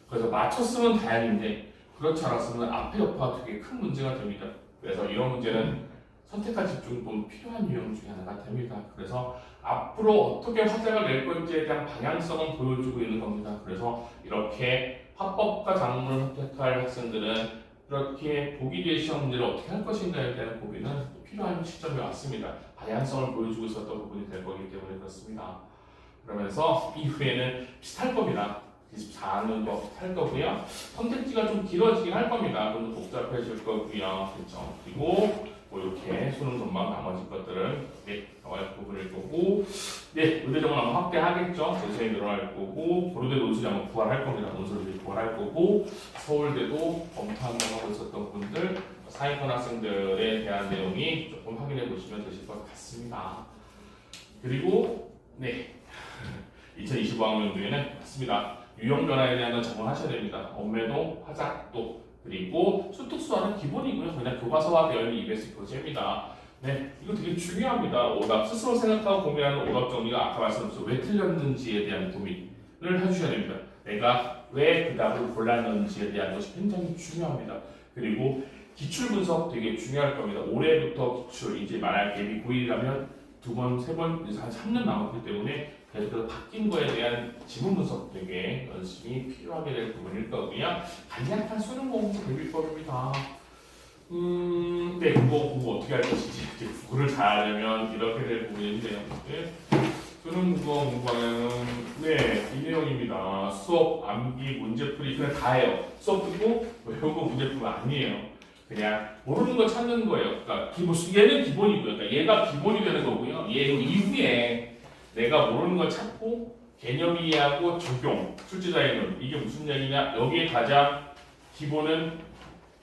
그래서 맞췄으면 다행인데 그렇지 않았으면 앞에 여파가 되게 큰 문제가 됩니다. 그래서 이런 문제는 선택과 집중이 좀 필요한 유형 중에 하나가 됩니다. 그래서 앞으로 어떻게 화제가 낼 건지에 대한 방향성을 보여주고 있는 겁니다. 그래서 이렇게 화법과 작문을 선택할 학생들은 이렇게 보기 뒤에 시험 문제를 어떻게 할 것인가에 대한 고민은 필요한 시점에 왔습니다. 방향성을 보여주고 있었던 부분이 될 거기 때문에 그렇습니다. 그러면서 이후에는 비슷할 겁니다. 24년도 비슷할 거고요. 선택지가 좀 길어지긴 할 겁니다. 좀 더 복잡해질 거고요. 그렇죠. 그리고 뭐 이렇게 수능 전망 나머지 것들은 나와야 부분일 거고, 네, 의대정은 아마 확대하겠죠. 대세에 늘어날 거고, 고려대 논술이 아마 부활할 겁니다. 논술이 부활할 거고, 서울대도 검토한다고 하고 있었던 분들, 상위권 학생들에 대한 내용이 조금 확인해 보시면 되실 것 같습니다. 그리고 네, 2025학년도에는 맞습니다. 유형 변화에 대한 건 적응하셔야 됩니다. 언매도 화작도 그리고 수특수화는 기본이고요. 그냥 교과서화 되어 있는 EBS 교재입니다. 네, 이거 되게 중요합니다. 오답 스스로 생각하고 고민하는 오답 정리가 아까 말씀드렸죠. 왜 틀렸는지에 대한 고민을 해주셔야 됩니다. 내가 왜 그 답을 골랐는지에 대한 것이 굉장히 중요합니다. 그리고 기출 분석 되게 중요할 겁니다. 올해부터 기출 이제 만약 예비 9일이라면 2번, 3번, 한 3년 남았기 때문에 계속해서 바뀐 거에 대한 지문 분석 되게 연습이 필요하게 될 부분일 거고요. 간략한 수능 공부 대비법입니다. 네, 그거 공부 어떻게 할 것인지 이제 국어를 잘하려면 이렇게 될 부분인데요. 네. 수능 국어 공부하는 이 내용입니다. 수업, 암기, 문제풀이 그냥 다 해요. 수업 듣고 외우고 문제풀이 아니에요. 그냥 모르는 거 찾는 거예요. 그러니까 얘는 기본이고요. 그러니까 얘가 기본이 되는 거고요. 얘 이후에 내가 모르는 걸 찾고 개념 이해하고 적용, 출제자의 론 이게 무슨 얘기냐? 여기에 가장 기본은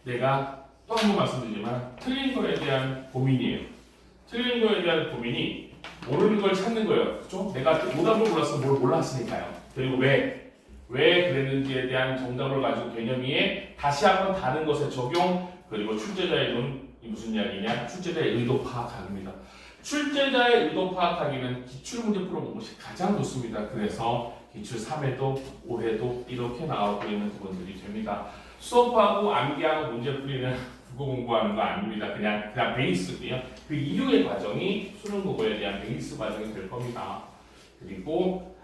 내가 또 한 번 말씀드리지만 틀린 거에 대한 고민이에요. 틀린 거에 대한 고민이 모르는 걸 찾는 거예요. 그렇죠? 내가 오답을 몰랐으면 뭘 몰랐으니까요. 그리고 왜 그랬는지에 대한 정답을 가지고 개념 이해, 다시 한번 다른 것에 적용, 그리고 출제자의 논이 무슨 이야기냐? 출제자의 의도 파악하기입니다. 출제자의 의도 파악하기는 기출 문제 풀어본 것이 가장 좋습니다. 그래서 기출 3회도 5회도 이렇게 나오고 있는 부분들이 됩니다. 수업하고 암기하고 문제풀이는 국어 공부하는 거 아닙니다. 그냥 베이스고요. 그 이후의 과정이 수능 국어에 대한 베이스 과정이 될 겁니다. 그리고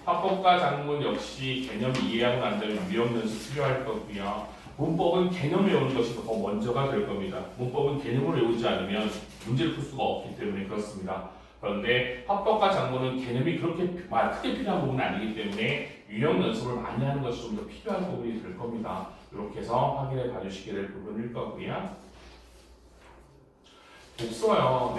화법과 작문 역시 개념 이해하고 난 다음에 유형 연습 필요할 거고요. 문법은 개념 외우는 것이 더 먼저가 될 겁니다. 문법은 개념을 외우지 않으면 문제를 풀 수가 없기 때문에 그렇습니다. 그런데 화법과 작문은 개념이 그렇게 크게 필요한 부분은 아니기 때문에 유형 연습을 많이 하는 것이 좀 더 필요한 부분이 될 겁니다. 이렇게 해서 확인해 봐주시게 될 부분일 거고요. 독서요.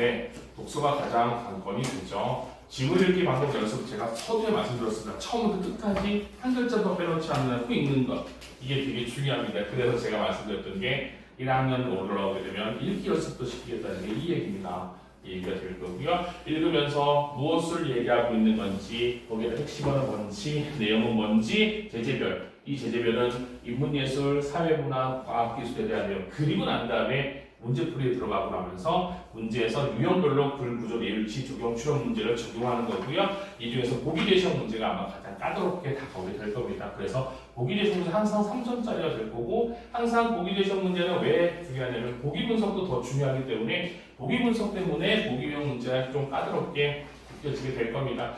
독서가 가장 관건이 되죠. 지문 읽기 방법 연습 제가 서두에 말씀드렸습니다. 처음부터 끝까지 한 글자도 빼놓지 않는 후 읽는 것. 이게 되게 중요합니다. 그래서 제가 말씀드렸던 게 1학년 올라오게 되면 읽기 연습도 시키겠다는 게 이 얘기입니다. 이 얘기가 될 거고요. 읽으면서 무엇을 얘기하고 있는 건지, 거기에 핵심어는 뭔지, 내용은 뭔지, 제재별. 이 제재별은 인문예술, 사회문화, 과학기술에 대한 내용 그리고 난 다음에 문제풀이에 들어가고 나면서 문제에서 유형별로 글구조, 예율치, 적용, 추론 문제를 적용하는 거고요. 이 중에서 보기 대시험 문제가 아마 가장 까다롭게 다가오게 될 겁니다. 그래서 보기 대시험 문제 항상 3점짜리가 될 거고 항상 보기 대시험 문제는 왜 중요하냐면 보기 분석도 더 중요하기 때문에 보기 분석 때문에 보기 유형 문제가 좀 까다롭게 느껴지게 될 겁니다.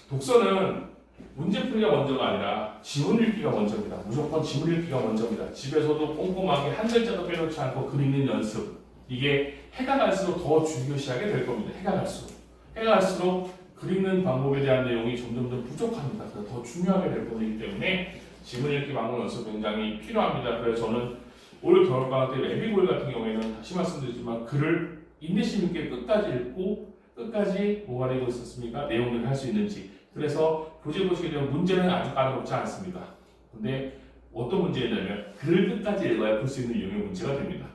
독서는 문제풀이가 먼저가 아니라 지문 읽기가 먼저입니다. 무조건 지문 읽기가 먼저입니다. 집에서도 꼼꼼하게 한 글자도 빼놓지 않고 글 읽는 연습. 이게 해가 갈수록 더 중요시하게 될 겁니다. 해가 갈수록 글 읽는 방법에 대한 내용이 점점 더 부족합니다. 그래서 더 중요하게 될 부분이기 때문에 지문 읽기 방법 연습 굉장히 필요합니다. 그래서 저는 올 겨울방학 때 예비9일 같은 경우에는 다시 말씀드리지만 글을 인내심 있게 끝까지 읽고 끝까지 뭐가 되고 있었습니까? 내용을 할 수 있는지. 그래서 교재 보시게 되면 문제는 아주 까다롭지 않습니다. 근데 어떤 문제냐면 글을 끝까지 읽어야 볼 수 있는 유형의 문제가 됩니다.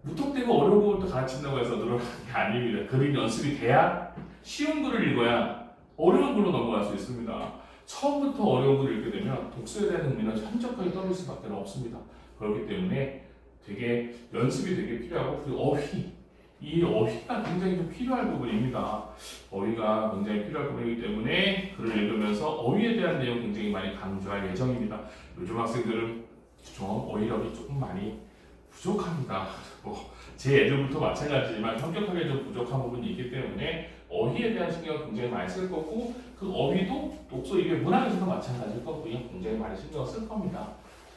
무턱대고 어려운 것부터 가르친다고 해서 늘어나는 게 아닙니다. 글이 연습이 돼야 쉬운 글을 읽어야 어려운 글로 넘어갈 수 있습니다. 처음부터 어려운 글을 읽게 되면 독서에 대한 흥미는 현저하게 떨어질 수밖에 없습니다. 그렇기 때문에 되게 연습이 되게 필요하고 그리고 이 어휘가 굉장히 좀 필요할 부분입니다. 어휘가 굉장히 필요할 부분이기 때문에 글을 읽으면서 어휘에 대한 내용 굉장히 많이 강조할 예정입니다. 요즘 학생들은 어휘력이 조금 많이 부족합니다. 제 애들부터 마찬가지지만 현격하게 좀 부족한 부분이 있기 때문에 어휘에 대한 신경을 굉장히 많이 쓸 거고 그 어휘도 독서 이게 문학에서도 마찬가지일 거고요. 굉장히 많이 신경을 쓸 겁니다.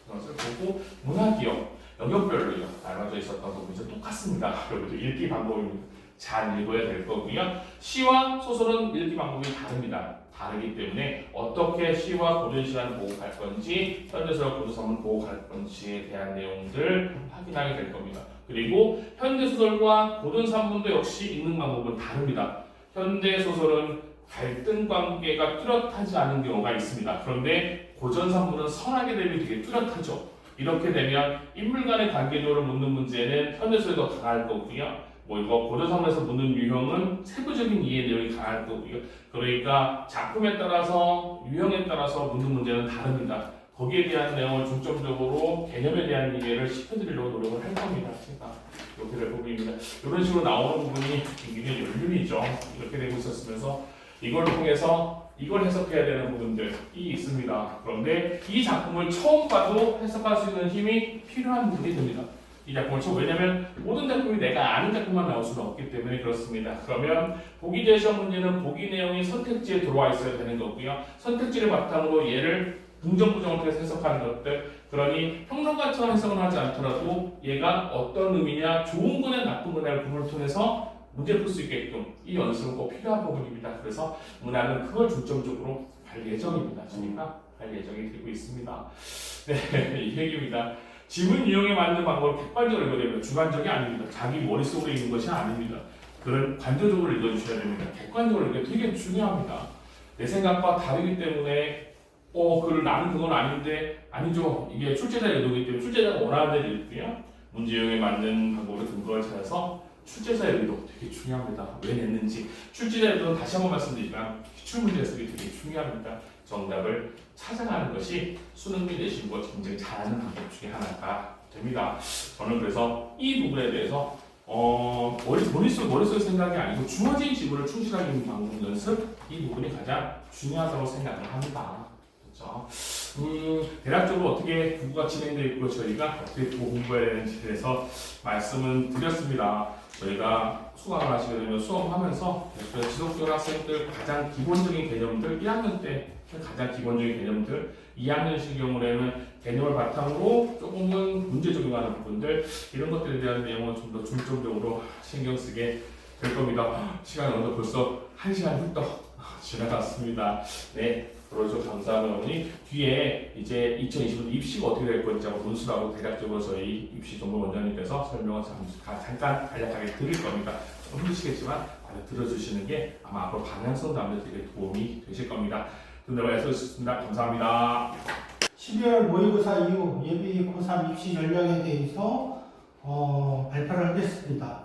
신경을 쓸 거고 문학이요. 영역별로요. 나눠져 있었던 부분이 똑같습니다. 여기도 읽기 방법입니다. 잘 읽어야 될 거고요. 시와 소설은 읽기 방법이 다릅니다. 다르기 때문에 어떻게 시와 고전 시간을 보고 갈 건지 현대소설 고전산문을 보고 갈 건지에 대한 내용들 확인하게 될 겁니다. 그리고 현대소설과 고전산문도 역시 읽는 방법은 다릅니다. 현대소설은 갈등 관계가 뚜렷하지 않은 경우가 있습니다. 그런데 고전산문은 선하게 되면 되게 뚜렷하죠. 이렇게 되면 인물 간의 관계도를 묻는 문제는 현대소설이 더 강할 거고요. 이거 고전산문에서 묻는 유형은 세부적인 이해 내용이 강할 거고요. 그러니까 작품에 따라서 유형에 따라서 묻는 문제는 다릅니다. 거기에 대한 내용을 중점적으로 개념에 대한 이해를 시켜드리려고 노력을 할 겁니다. 제가 여기를 부분입니다. 이런 식으로 나오는 부분이 굉장히 연륜이죠. 이렇게 되고 있었으면서 이걸 통해서 이걸 해석해야 되는 부분들이 있습니다. 그런데 이 작품을 처음 봐도 해석할 수 있는 힘이 필요한 부분이 됩니다. 이 작품을 처음, 왜냐하면 모든 작품이 내가 아는 작품만 나올 수는 없기 때문에 그렇습니다. 그러면 보기 제시험 문제는 보기 내용이 선택지에 들어와 있어야 되는 거고요. 선택지를 바탕으로 얘를 긍정 부정을 통해서 해석하는 것들, 그러니 평상같이 해석은 하지 않더라도 얘가 어떤 의미냐, 좋은 거냐 나쁜 거냐를 부분을 통해서 문제를 풀 수 있게끔 이 연습은 꼭 필요한 부분입니다. 그래서 문학은 그걸 중점적으로 할 예정입니다. 저희가 할 예정이 되고 있습니다. 네, 이 얘기입니다. 지문 유형에 맞는 방법을 객관적으로 읽어야 됩니다. 주관적이 아닙니다. 자기 머릿속으로 읽는 것이 아닙니다. 그런 관조적으로 읽어주셔야 됩니다. 객관적으로 읽는 게 되게 중요합니다. 내 생각과 다르기 때문에 나는 그건 아닌데 아니죠. 이게 출제자의 의도이기 때문에 출제자가 원하는 대로 읽고요. 문제 유형에 맞는 방법으로 근거를 찾아서 출제자의 의도 되게 중요합니다. 왜 냈는지. 출제자의 의도는 다시 한번 말씀드리지만 기출문제 해석이 되게 중요합니다. 정답을 찾아가는 것이 수능 및 내신과 굉장히 잘하는 방법 중에 하나가 됩니다. 저는 그래서 이 부분에 대해서 머릿속 생각이 아니고 주어진 지문을 충실하게 읽는 방법 연습, 이 부분이 가장 중요하다고 생각을 합니다. 그렇죠? 대략적으로 어떻게 공부가 진행되어 있고 저희가 어떻게 공부해야 되는지에 대해서 말씀을 드렸습니다. 저희가 수강을 하시게 되면 수업하면서 지속적인 학생들 가장 기본적인 개념들 1학년 때 가장 기본적인 개념들 2학년식 경우에는 개념을 바탕으로 조금은 문제 적용하는 부분들 이런 것들에 대한 내용을 좀 더 중점적으로 신경 쓰게 될 겁니다. 시간이 어느덧 벌써 1시간 훌떡 지나갔습니다. 네, 들어주셔서 감사합니다. 뒤에 이제 2020년 입시가 어떻게 될 건지 논술하고 대략적으로 저희 입시 정보 원장님께서 설명을 잠깐 간략하게 드릴 겁니다. 좀 힘드시겠지만 들어주시는 게 아마 앞으로 방향성 담는 데 되게 도움이 되실 겁니다. 오늘 말씀드렸습니다. 감사합니다. 12월 모의고사 이후 예비 고3 입시 전략에 대해서 발표를 하겠습니다.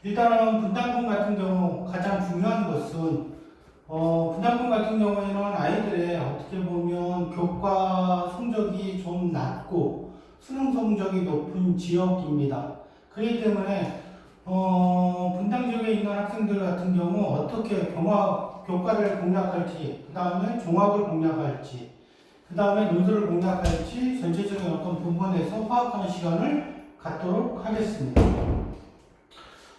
일단은 분담금 같은 경우 가장 중요한 것은 분담금 같은 경우에는 아이들의 어떻게 보면 교과 성적이 좀 낮고 수능 성적이 높은 지역입니다. 그렇기 때문에 분당 지역에 있는 학생들 같은 경우 어떻게 교과를 공략할지, 그 다음에 종합을 공략할지, 그 다음에 논술을 공략할지 전체적인 어떤 부분에서 파악하는 시간을 갖도록 하겠습니다.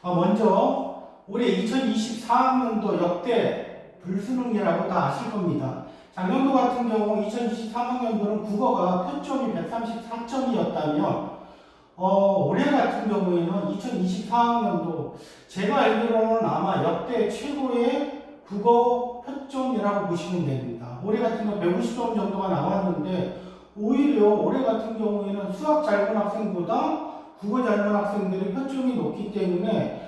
먼저 올해 2024학년도 역대 불수능이라고 다 아실 겁니다. 작년도 같은 경우 2023학년도는 국어가 표점이 134점이었다면 올해 같은 경우에는 2024학년도 제가 알기로는 아마 역대 최고의 국어 표점이라고 보시면 됩니다. 올해 같은 경우 150점 정도가 나왔는데 오히려 올해 같은 경우에는 수학 잘 본 학생보다 국어 잘 본 학생들의 표점이 높기 때문에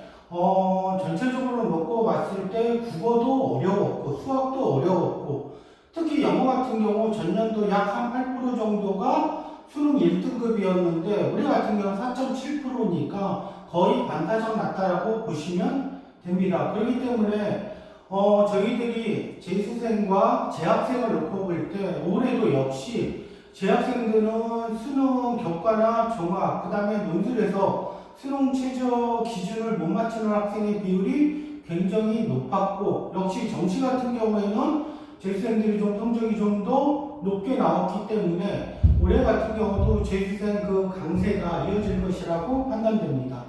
전체적으로 놓고 봤을 때 국어도 어려웠고 수학도 어려웠고 특히 영어 같은 경우 전년도 약 한 8% 정도가 수능 1등급이었는데 올해 같은 경우 4.7%니까 거의 반타작 났다라고 보시면 됩니다. 그렇기 때문에 저희들이 재수생과 재학생을 놓고 볼 때 올해도 역시 재학생들은 수능 교과나 종합, 그 다음에 논술에서 수능 최저 기준을 못 맞추는 학생의 비율이 굉장히 높았고 역시 정시 같은 경우에는 재수생들이 좀 성적이 좀 더 높게 나왔기 때문에 올해 같은 경우도 재수생 그 강세가 이어질 것이라고 판단됩니다.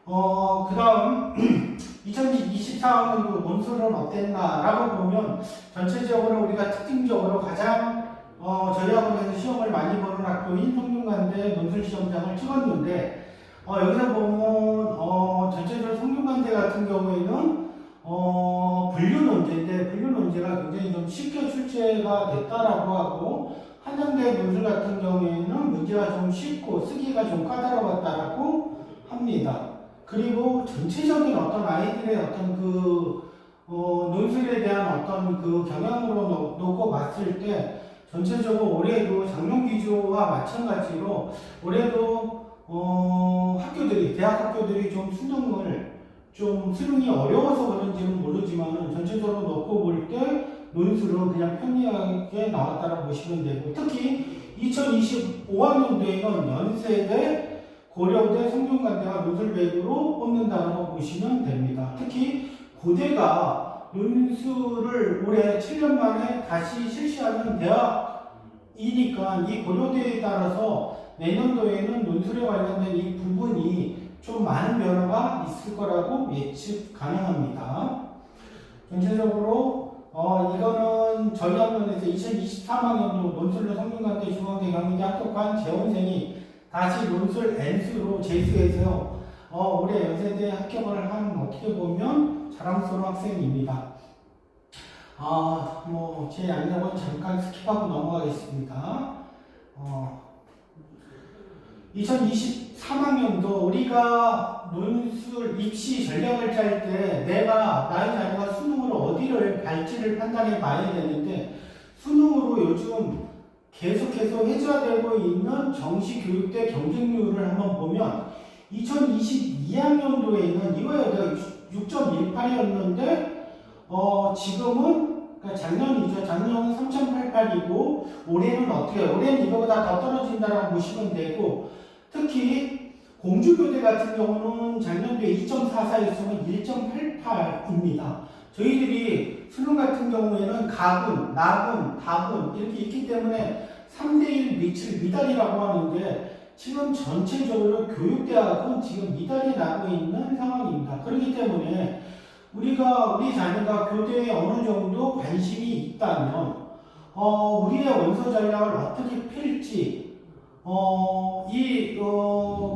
그 다음 2024학년도 논술은 어땠나라고 보면 전체적으로 우리가 특징적으로 가장 저희 학원에서 시험을 많이 보는 학교인 성균관대 논술시험장을 찍었는데 여기서 보면 전체적으로 성균관대 같은 경우에는 분류논제인데 분류논제가 굉장히 좀 쉽게 출제가 됐다라고 하고 한양대 논술 같은 경우에는 문제가 좀 쉽고 쓰기가 좀 까다로웠다라고 합니다. 그리고 전체적인 어떤 아이들의 어떤 그 논술에 대한 어떤 그 경향으로 놓고 봤을 때 전체적으로 올해도 작년 기조와 마찬가지로 올해도 대학 학교들이 좀 수능이 어려워서 그런지는 모르지만 전체적으로 놓고 볼 때 논술은 그냥 편리하게 나왔다고 보시면 되고, 특히 2025학년도에는 연세대, 고려대, 성균관대가 논술백으로 뽑는다고 보시면 됩니다. 특히 고대가 논술을 올해 7년 만에 다시 실시하는 대학이니까 이 고려대에 따라서 내년도에는 논술에 관련된 이 부분이 좀 많은 변화가 있을 거라고 예측 가능합니다. 전체적으로 이거는 저희 학년에서 2023학년도 논술로 성균관대, 중앙대, 강릉대 합격한 재원생이 다시 논술 N수로 재수해서 올해 연세대에 합격을 한 어떻게 보면 자랑스러운 학생입니다. 제 양력은 잠깐 스킵하고 넘어가겠습니다. 2023학년도 우리가 논술 입시 전략을 짤 때 나의 자녀가 수능으로 어디를 갈지를 판단해 봐야 되는데, 수능으로 요즘 계속해서 회자되고 있는 정시교육대 경쟁률을 한번 보면 2022학년도에는 이거에 6.18이었는데 지금은 그러니까 작년이죠. 작년은 3.88이고 올해는 어떻게 해요? 올해는 이거보다 더 떨어진다라고 보시면 되고, 특히 공주교대 같은 경우는 작년도에 2.44였으면 1.88입니다. 저희들이 수능 같은 경우에는 가군, 나군, 다군 이렇게 있기 때문에 3대1 미달이라고 하는데, 지금 전체적으로 교육대학은 지금 미달이 나고 있는 상황입니다. 그렇기 때문에 우리 자녀가 교대에 어느 정도 관심이 있다면 우리의 원서 전략을 어떻게 펼지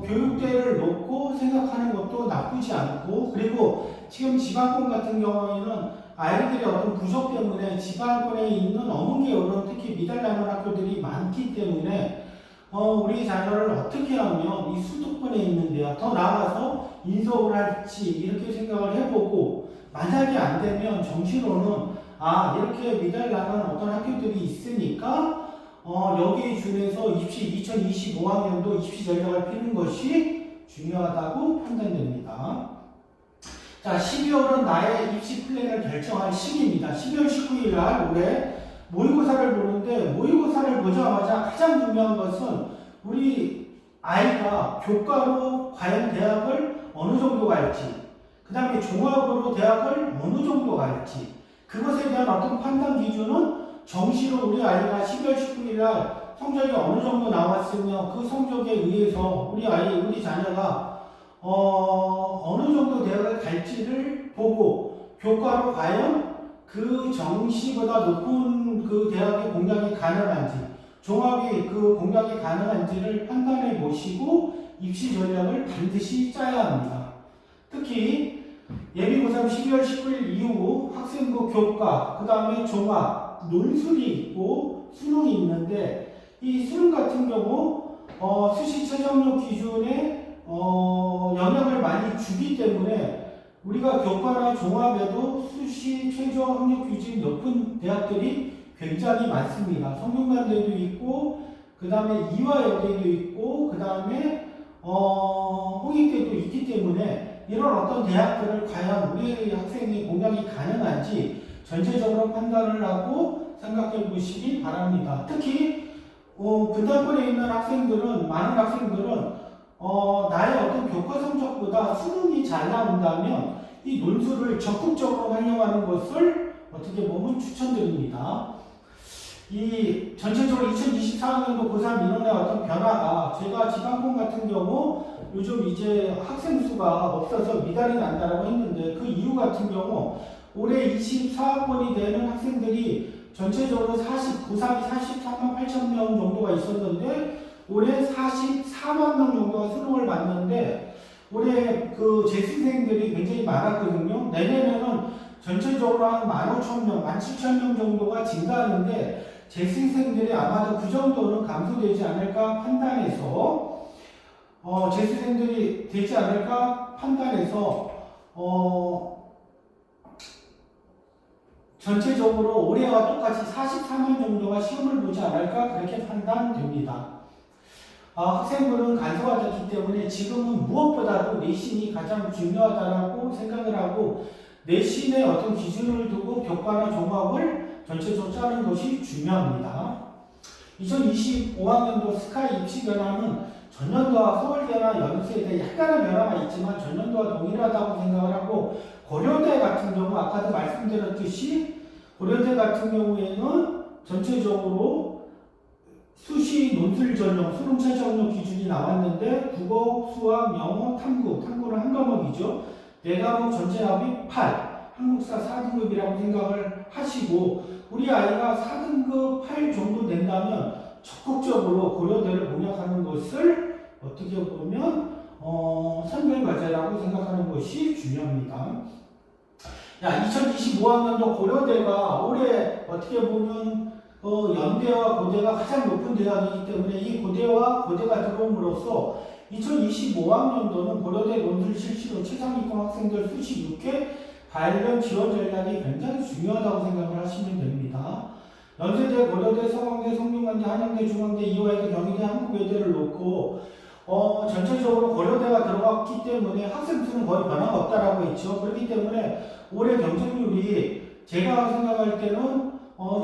교육대를 놓고 생각하는 것도 나쁘지 않고, 그리고 지금 지방권 같은 경우에는 아이들의 어떤 부족 때문에 지방권에 있는 어문계 어른, 특히 미달나는 학교들이 많기 때문에 우리 자녀를 어떻게 하면 이 수도권에 있는 데와 더 나아가서 인서울 할지 이렇게 생각을 해보고, 만약에 안 되면 정시로는 이렇게 미달나는 어떤 학교들이 있으니까 여기에 준해서 2025학년도 입시 전략을 피는 것이 중요하다고 판단됩니다. 자, 12월은 나의 입시 플랜을 결정할 시기입니다. 12월 19일 날 올해 모의고사를 보는데, 모의고사를 보자마자 가장 중요한 것은 우리 아이가 교과로 과연 대학을 어느 정도 갈지, 그 다음에 종합으로 대학을 어느 정도 갈지, 그것에 대한 어떤 판단 기준은 정시로 우리 아이가 12월 19일 날 성적이 어느 정도 나왔으며 그 성적에 의해서 우리 자녀가 어느 정도 대학을 갈지를 보고, 교과로 과연 그 정시보다 높은 그 대학의 공략이 가능한지, 종합이 그 공략이 가능한지를 판단해 보시고 입시 전략을 반드시 짜야 합니다. 특히 예비고3 12월 19일 이후 학생부 교과, 그 다음에 종합, 논술이 있고 수능이 있는데, 이 수능 같은 경우 수시 최저학력 기준에 영향을 많이 주기 때문에 우리가 교과나 종합에도 수시 최저 학력 기준이 높은 대학들이 굉장히 많습니다. 성균관대도 있고, 그 다음에 이화여대도 있고, 그 다음에 홍익대도 있기 때문에 이런 어떤 대학들을 과연 우리 학생이 공략이 가능한지 전체적으로 판단을 하고 생각해 보시기 바랍니다. 특히 분당권에 있는 많은 학생들은 나의 어떤 교과 성적보다 수능이 잘 나온다면 이 논술을 적극적으로 활용하는 것을 어떻게 보면 추천드립니다. 이 전체적으로 2024학년도 고3 민원의 어떤 변화가, 제가 지방권 같은 경우 요즘 이제 학생 수가 없어서 미달이 난다라고 했는데, 그 이유 같은 경우 올해 24학번이 되는 학생들이 전체적으로 고3이 43만 8천 명 정도가 있었는데 올해 44만 명 정도가 수능을 봤는데, 올해 그 재수생들이 굉장히 많았거든요. 내년에는 전체적으로 한 15,000명, 17,000명 정도가 증가하는데 재수생들이 아마도 그 정도는 감소되지 않을까 판단해서 재수생들이 되지 않을까 판단해서 전체적으로 올해와 똑같이 44만 정도가 시험을 보지 않을까 그렇게 판단됩니다. 학생부는 간소화됐기 때문에 지금은 무엇보다도 내신이 가장 중요하다고 생각을 하고, 내신의 어떤 기준을 두고 교과나 종합을 전체적으로 짜는 것이 중요합니다. 2025학년도 스카이 입시 변화는 전년도와 서울대나 연세대 약간의 변화가 있지만 전년도와 동일하다고 생각을 하고, 고려대 같은 경우 아까도 말씀드렸듯이 고려대 같은 경우에는 전체적으로 수시 논술 전형 수능 최저 학력 기준이 나왔는데 국어, 수학, 영어, 탐구는 한 과목이죠. 네 과목 전체 합이 8, 한국사 4등급이라고 생각을 하시고, 우리 아이가 4등급 8 정도 된다면 적극적으로 고려대를 공략하는 것을 어떻게 보면 선별 과제라고 생각하는 것이 중요합니다. 2025학년도 고려대가 올해 어떻게 보면 연대와 고대가 가장 높은 대학이기 때문에 이 고대와 고대가 들어옴으로써 2025학년도는 고려대 논술 실시로 최상위권 학생들 수시 6회 관련 지원 전략이 굉장히 중요하다고 생각을 하시면 됩니다. 연세대, 고려대, 서강대, 성균관대, 한양대, 중앙대, 이화여대, 경희대, 한국외대를 놓고 전체적으로 고려대가 들어갔기 때문에 학생 수는 거의 변화가 없다라고 했죠. 그렇기 때문에 올해 경쟁률이 제가 생각할 때는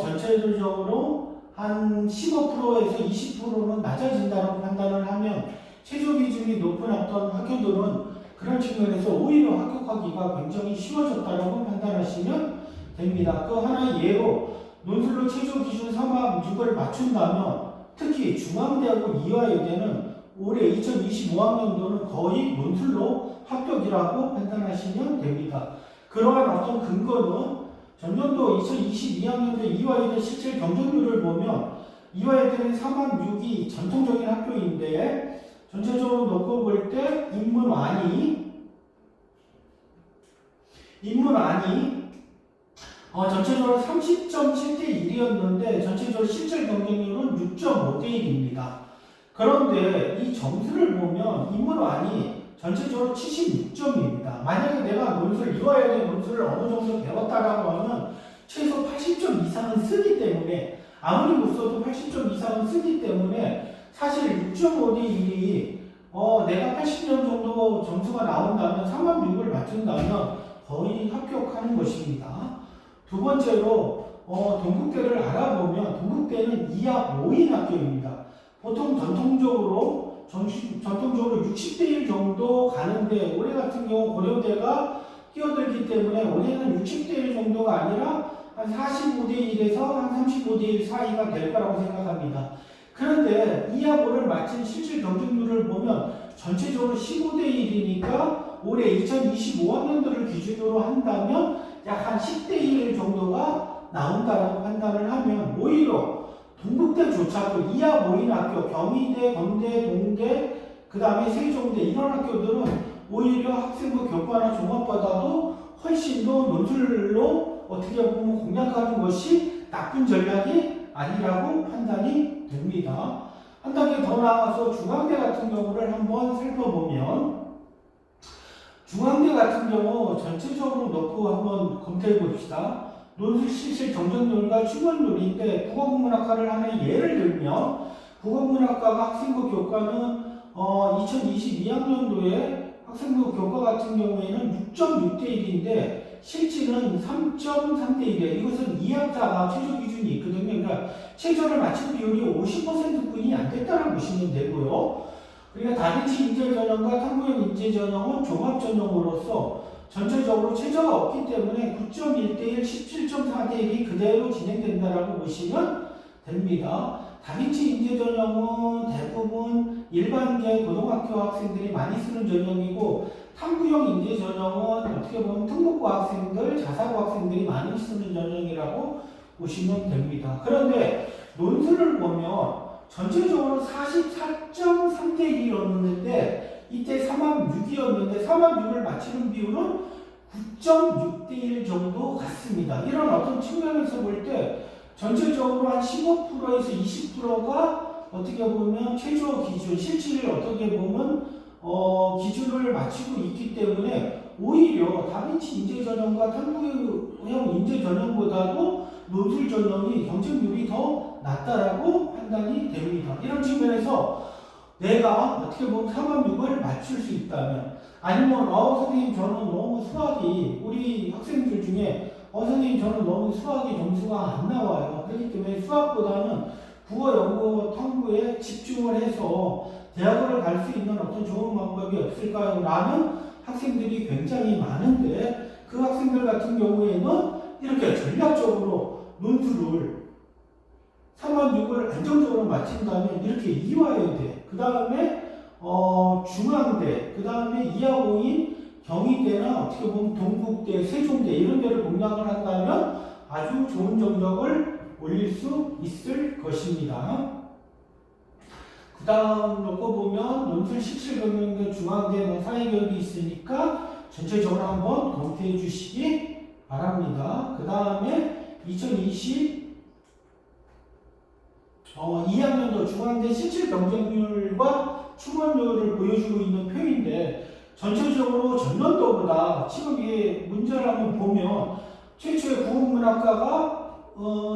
전체적으로 한 15%에서 20%는 낮아진다고 판단을 하면, 최저 기준이 높은 어떤 학교들은 그런 측면에서 오히려 합격하기가 굉장히 쉬워졌다고 판단하시면 됩니다. 그 하나의 예로 논술로 최저 기준 3학 6을 맞춘다면 특히 중앙대하고 이화여대는 올해 2025학년도는 거의 논술로 합격이라고 판단하시면 됩니다. 그러한 어떤 근거는 전년도 2022학년도 이화여대 실질 경쟁률을 보면 이화여대는 3학 6이 전통적인 학교인데 전체적으로 놓고 볼 때 인문안이 전체적으로 30.7대 1이었는데 전체적으로 실질 경쟁률은 6.5대 1입니다. 그런데 이 점수를 보면 인문안이 전체적으로 76점입니다. 만약에 내가 논술, 이화여대 논술을 어느 정도 배웠다라고 하면 최소 80점 이상은 쓰기 때문에, 아무리 못 써도 80점 이상은 쓰기 때문에 사실 6.5대 1이 내가 80점 정도 점수가 나온다면 3학 6을 맞춘다면 거의 합격하는 것입니다. 두 번째로 동국대를 알아보면 동국대는 2학 5인 학교입니다. 보통 전통적으로 60대 1 정도 가는데 올해 같은 경우 고려대가 뛰어들기 때문에 올해는 60대 1 정도가 아니라 한 45대 1에서 한 35대 1 사이가 될 거라고 생각합니다. 그런데 2학 5를 마친 실질 경쟁률을 보면 전체적으로 15대 1이니까 올해 2025학년도를 기준으로 한다면 약 한 10대 1 정도가 나온다라고 판단을 하면 오히려 동국대조차도 2학 5인 학교, 경희대, 건대, 동대, 그 다음에 세종대 이런 학교들은 오히려 학생부 교과나 종합보다도 훨씬 더 논술로 어떻게 보면 공략하는 것이 나쁜 전략이 아니라고 판단이 됩니다. 한 단계 더 나아가서 중앙대 같은 경우를 한번 살펴보면 중앙대 같은 경우 전체적으로 놓고 한번 검토해 봅시다. 논술 실질 경쟁률과 충원률인데 국어국문학과를 하나의 예를 들면 국어국문학과가 학생부 교과는 2022학년도에 학생부 교과 같은 경우에는 6.6대 1인데 실질은 3.3대 1이에요. 이것은 2학자가 최저 기준이 있거든요. 그러니까 최저를 맞춘 비율이 50%뿐이 안 됐다고 보시면 되고요. 그러니까 다빈치 인재 전형과 탐구형 인재 전형은 종합 전형으로서 전체적으로 최저가 없기 때문에 9.1대 1, 17.4대 1이 그대로 진행된다라고 보시면 됩니다. 다빈치 인재 전형은 대부분 일반계 고등학교 학생들이 많이 쓰는 전형이고 탐구형 인재 전형은 어떻게 보면 특목고 학생들, 자사고 학생들이 많이 쓰는 전형이라고 보시면 됩니다. 그런데 논술을 보면 전체적으로 44.3대 1이었는데 이때 3학 6이었는데 3학 6을 맞추는 비율은 9.6대 1 정도 같습니다. 이런 어떤 측면에서 볼 때 전체적으로 한 15%에서 20%가 어떻게 보면 최저 기준, 실질을 어떻게 보면 기준을 맞추고 있기 때문에 오히려 다빈치 인재 전형과 탐구형 인재 전형보다도 논술 전형이 경쟁률이 더 낮다라고 판단이 됩니다. 이런 측면에서 내가 어떻게 보면 3학 6을 맞출 수 있다면 아니면 선생님 저는 너무 수학이 우리 학생들 중에 선생님 저는 너무 수학의 점수가 안 나와요. 그렇기 때문에 수학보다는 국어, 영어, 탐구에 집중을 해서 대학을 갈 수 있는 어떤 좋은 방법이 없을까요? 라는 학생들이 굉장히 많은데 그 학생들 같은 경우에는 이렇게 전략적으로 논술을 3만 6을 안정적으로 마친다면 이렇게 이화여대, 그 다음에 중앙대, 그 다음에 이하고인 경희대나 어떻게 보면 동국대, 세종대 이런 데를 공략을 한다면 아주 좋은 정적을 올릴 수 있을 것입니다. 그 다음 놓고 보면 논술 실질경영대, 중앙대, 사회교육이 있으니까 전체적으로 한번 검토해 주시기 바랍니다. 그 다음에 2학년도 중앙대 실질 경쟁률과 충원률을 보여주고 있는 표인데 전체적으로 전년도보다 지금 이 문제를 한번 보면 최초의 국문학과가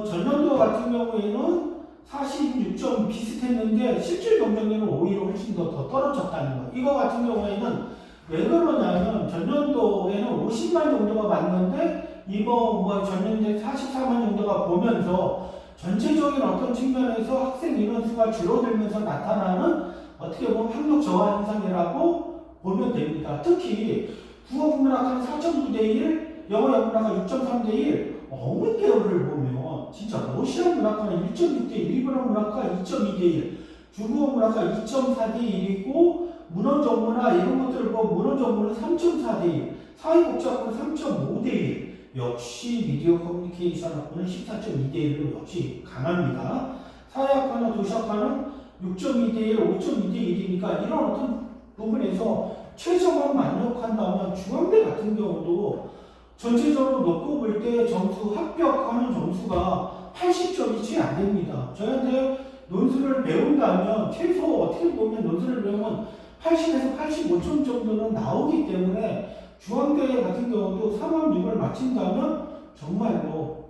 전년도 같은 경우에는 46점 비슷했는데 실질 경쟁률은 오히려 훨씬 더 떨어졌다는 거. 이거 같은 경우에는 왜 그러냐면 전년도에는 50만 정도가 맞는데 이번 전년도에 44만 정도가 보면서 전체적인 어떤 측면에서 학생 인원수가 줄어들면서 나타나는 어떻게 보면 학력 저하 현상이라고 보면 됩니다. 특히 국어국문학과는 4.9대 1, 영어 영문학과 6.3대 1, 어문 계열을 보면 진짜 러시아 문학과는 1.6대 1, 일본어 문학과 2.2대 1, 중국어 문학과 2.4대 1이고 문헌 전문화 이런 것들을 보면 문헌 전문은 3.4대 1, 사회복지학과는 3.5대 1, 역시 미디어 커뮤니케이션 학과는 14.2대 1로 역시 강합니다. 사회학과나 도시학과는 6.2대 1, 5.2대 1이니까 이런 어떤 부분에서 최저만 만족한다면 중앙대 같은 경우도 전체적으로 놓고 볼 때 점수 합격하는 점수가 80점이 채 안 됩니다. 저희한테 논술을 배운다면 최소 어떻게 보면 논술을 배우면 80에서 85점 정도는 나오기 때문에 중앙대 같은 경우도 3학 6을 마친다면 정말로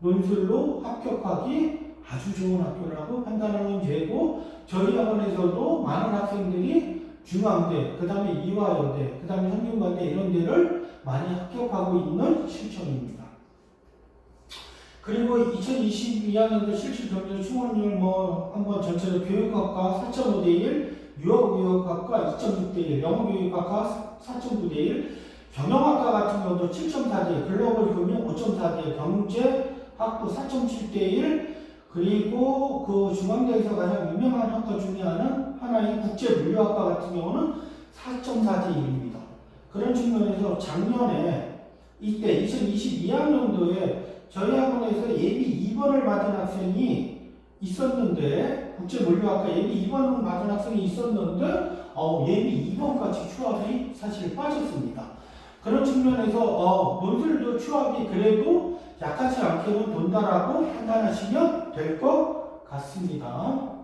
논술로 합격하기 아주 좋은 학교라고 판단하면 되고 저희 학원에서도 많은 학생들이 중앙대, 그 다음에 이화여대, 그 다음에 성균관대 이런 데를 많이 합격하고 있는 실정입니다. 그리고 2022학년도 실질경쟁 충원률 한번 전체로 교육학과 4.5대 1, 유아교육학과 2.6대 1, 영어교육학과 4.9대 1, 경영학과 같은 경우도 7.4대 1, 글로벌 금융 5.4대 1, 경제학부 4.7대 1, 그리고 그 중앙대에서 가장 유명한 학과 중에 하나인 국제물류학과 같은 경우는 4.4대 1입니다. 그런 측면에서 작년에 이때 2022학년도에 저희 학원에서 예비 2번을 받은 학생이 있었는데 국제물류학과 예비 2번을 받은 학생이 있었는데 예비 2번까지 추합이 사실 빠졌습니다. 그런 측면에서 논술도 추합이 그래도 약하지 않게는 돈다라고 판단하시면 될 것 같습니다.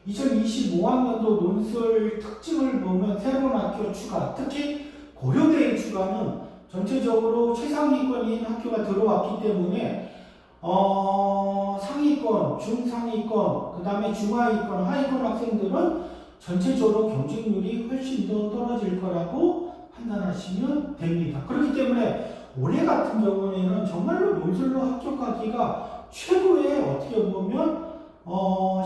2025학년도 논술 특징을 보면 새로운 학교 추가, 특히 고려대의 추가는 전체적으로 최상위권인 학교가 들어왔기 때문에 상위권, 중상위권, 그 다음에 중하위권, 하위권 학생들은 전체적으로 경쟁률이 훨씬 더 떨어질 거라고 판단하시면 됩니다. 그렇기 때문에 올해 같은 경우에는 정말로 논술로 합격하기가 최고의 어떻게 보면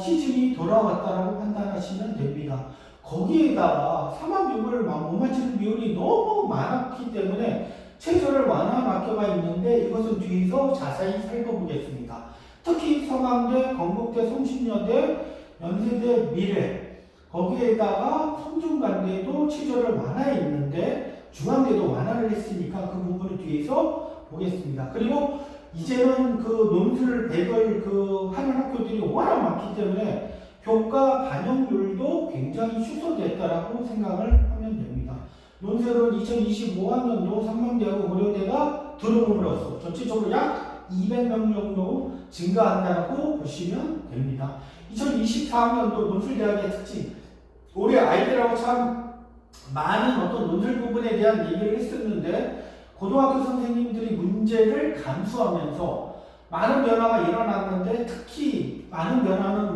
시즌이 돌아왔다라고 판단하시면 됩니다. 거기에다가 3학 6을 못 맞히는 비율이 너무 많았기 때문에 최저를 완화한 학교가 있는데 이것은 뒤에서 자세히 살펴보겠습니다. 특히 서강대, 건국대, 성신여대, 연세대, 미래 거기에다가 성균관대도 최저를 완화했는데 중앙대도 완화를 했으니까 그 부분을 뒤에서 보겠습니다. 그리고 이제는 그 논술 100을 하는 학교들이 워낙 많기 때문에 교과 반영률도 굉장히 축소됐다라고 생각을 하면 됩니다. 논술을 2025학년도 상명대하고 고려대가 들어옴으로써 전체적으로 약 200명 정도 증가한다고 보시면 됩니다. 2024학년도 논술대학의 특징, 올해 아이들하고 참 많은 어떤 논술 부분에 대한 얘기를 했었는데 고등학교 선생님들이 문제를 감수하면서 많은 변화가 일어났는데 특히 많은 변화는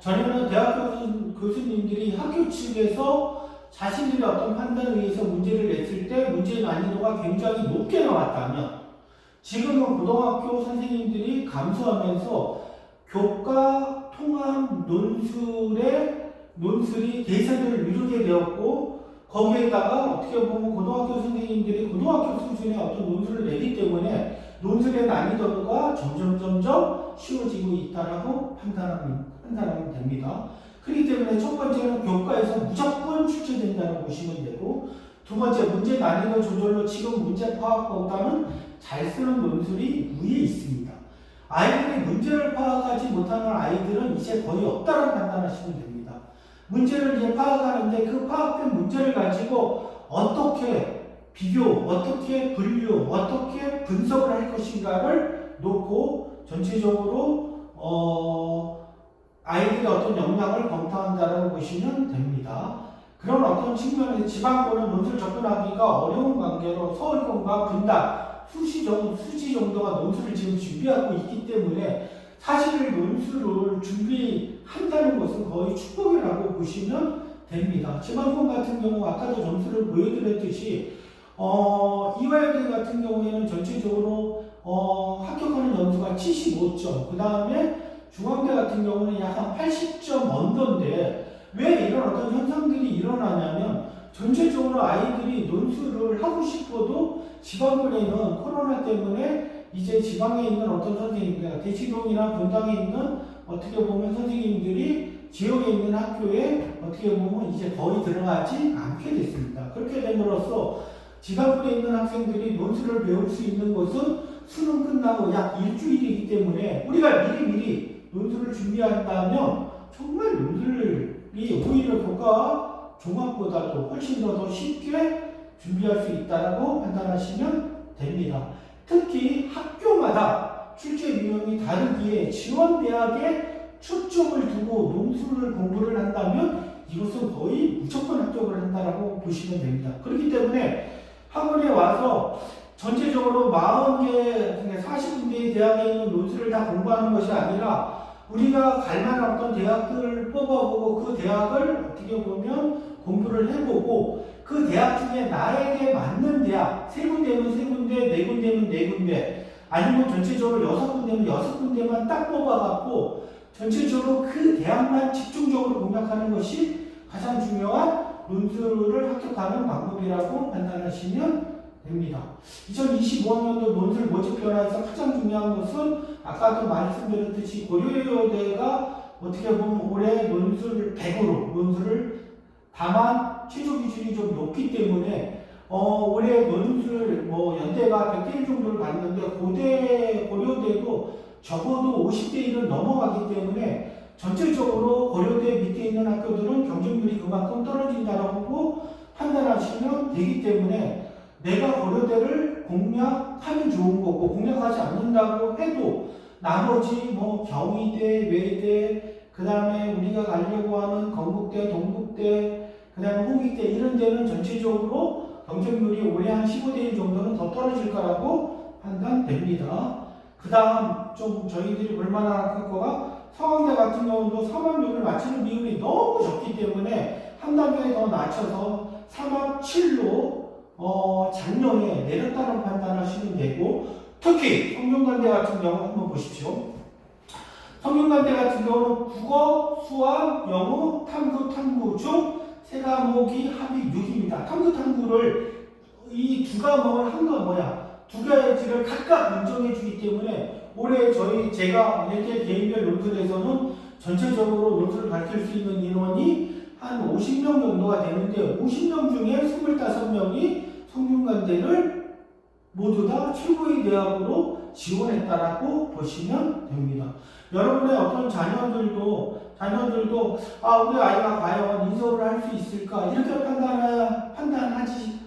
전에는 대학교 교수님들이 학교 측에서 자신들의 어떤 판단에 의해서 문제를 냈을 때 문제의 난이도가 굉장히 높게 나왔다면 지금은 고등학교 선생님들이 감수하면서 교과 통합 논술이 대세를 이루게 되었고, 거기에다가 어떻게 보면 고등학교 선생님들이 고등학교 수준의 어떤 논술을 내기 때문에 논술의 난이도가 점점 쉬워지고 있다라고 판단하면 됩니다. 그렇기 때문에 첫 번째는 교과에서 무조건 출제된다고 보시면 되고, 두 번째 문제 난이도 조절로 지금 문제 파악보다는 잘 쓰는 논술이 위에 있습니다. 아이들이 문제를 파악하지 못하는 아이들은 이제 거의 없다고 판단하시면 됩니다. 문제를 이제 파악하는데 그 파악된 문제를 가지고 어떻게 비교, 어떻게 분류, 어떻게 분석을 할 것인가를 놓고 전체적으로 아이들의 어떤 역량을 검토한다고 보시면 됩니다. 그런 어떤 측면에서 지방고는 논술 접근하기가 어려운 관계로 서울권과 분당, 수시 정도가 논술을 지금 준비하고 있기 때문에 사실 논술을 준비한다는 것은 거의 축복이라고 보시면 됩니다. 지방권 같은 경우 아까도 점수를 보여드렸듯이 이화여대 같은 경우에는 전체적으로 합격하는 점수가 75점, 그 다음에 중앙대 같은 경우는 약 한 80점 언더인데 왜 이런 어떤 현상들이 일어나냐면 전체적으로 아이들이 논술을 하고 싶어도 지방권에 있는 코로나 때문에 이제 지방에 있는 어떤 선생님들, 대치동이나 분당에 있는 어떻게 보면 선생님들이 지역에 있는 학교에 어떻게 보면 이제 거의 들어가지 않게 됐습니다. 그렇게 됨으로써 지방권에 있는 학생들이 논술을 배울 수 있는 것은 수능 끝나고 약 일주일이기 때문에 우리가 미리 논술을 준비한다면 정말 논술이 오히려 교과 종합보다도 훨씬 더 쉽게 준비할 수 있다고 판단하시면 됩니다. 특히 학교마다 출제 유형이 다르기에 지원대학에 초점을 두고 논술을 공부를 한다면 이것은 거의 무조건 합격을 한다고 보시면 됩니다. 그렇기 때문에 학원에 와서 전체적으로 40개, 40군데의 대학에 있는 논술을 다 공부하는 것이 아니라 우리가 갈 만한 어떤 대학들을 뽑아보고 그 대학을 어떻게 보면 공부를 해보고 그 대학 중에 나에게 맞는 대학, 3군데면 3군데, 4군데면 4군데, 아니면 전체적으로 6군데면 6군데만 딱 뽑아갖고 전체적으로 그 대학만 집중적으로 공략하는 것이 가장 중요한 논술을 합격하는 방법이라고 판단하시면 됩니다. 2025학년도 논술 모집 변화에서 가장 중요한 것은 아까도 말씀드렸듯이 고려여대가 어떻게 보면 올해 논술 100으로 논술을 다만 최저 기준이 좀 높기 때문에 올해 논술 연대가 100대 1 정도를 갔는데 고려대도 적어도 50대 1은 넘어가기 때문에 전체적으로 고려대 밑에 있는 학교들은 경쟁률이 그만큼 떨어진다고 판단하시면 되기 때문에 내가 고려대를 공략하면 좋은 거고 공략하지 않는다고 해도 나머지 경희대, 외대, 그 다음에 우리가 가려고 하는 건국대, 동국대, 그 다음에 홍익대 이런 데는 전체적으로 경쟁률이 올해 한 15대 1 정도는 더 떨어질 거라고 판단됩니다. 그 다음 좀 저희들이 볼만한 거가 서강대 같은 경우도 3합6을 맞추는 비율이 너무 적기 때문에 한 단계 더 낮춰서 3합 7로 작년에 내렸다는 판단하시면 되고, 특히 성균관대 같은 경우 한번 보십시오. 성균관대 같은 경우는 국어, 수학, 영어, 탐구 중 세 과목이 합이 6입니다. 탐구를 이 두 과목을 한 건 두 가지를 각각 인정해 주기 때문에 올해 제가 이렇게 개인별 논술에서는 전체적으로 논술을 가르칠 수 있는 인원이 한 50명 정도가 되는데 50명 중에 25명이 성균관대를 모두 다 최고의 대학으로 지원했다라고 보시면 됩니다. 여러분의 어떤 자녀들도 우리 아이가 과연 인서울을 할 수 있을까 이렇게 판단하지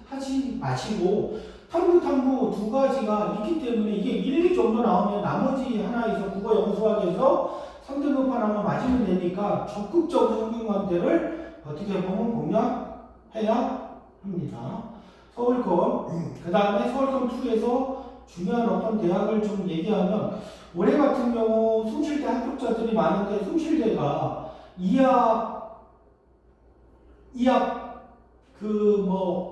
마시고 탐구 두 가지가 있기 때문에 이게 1, 2 정도 나오면 나머지 하나에서 국어, 영어, 수학에서 상대급 하나만 맞으면 되니까 적극적으로 성균관대를 어떻게 보면 공략해야 합니다. 서울권, 그 다음에 서울권 2에서 중요한 어떤 대학을 좀 얘기하면 올해 같은 경우 숭실대 합격자들이 많은데 숭실대가 이합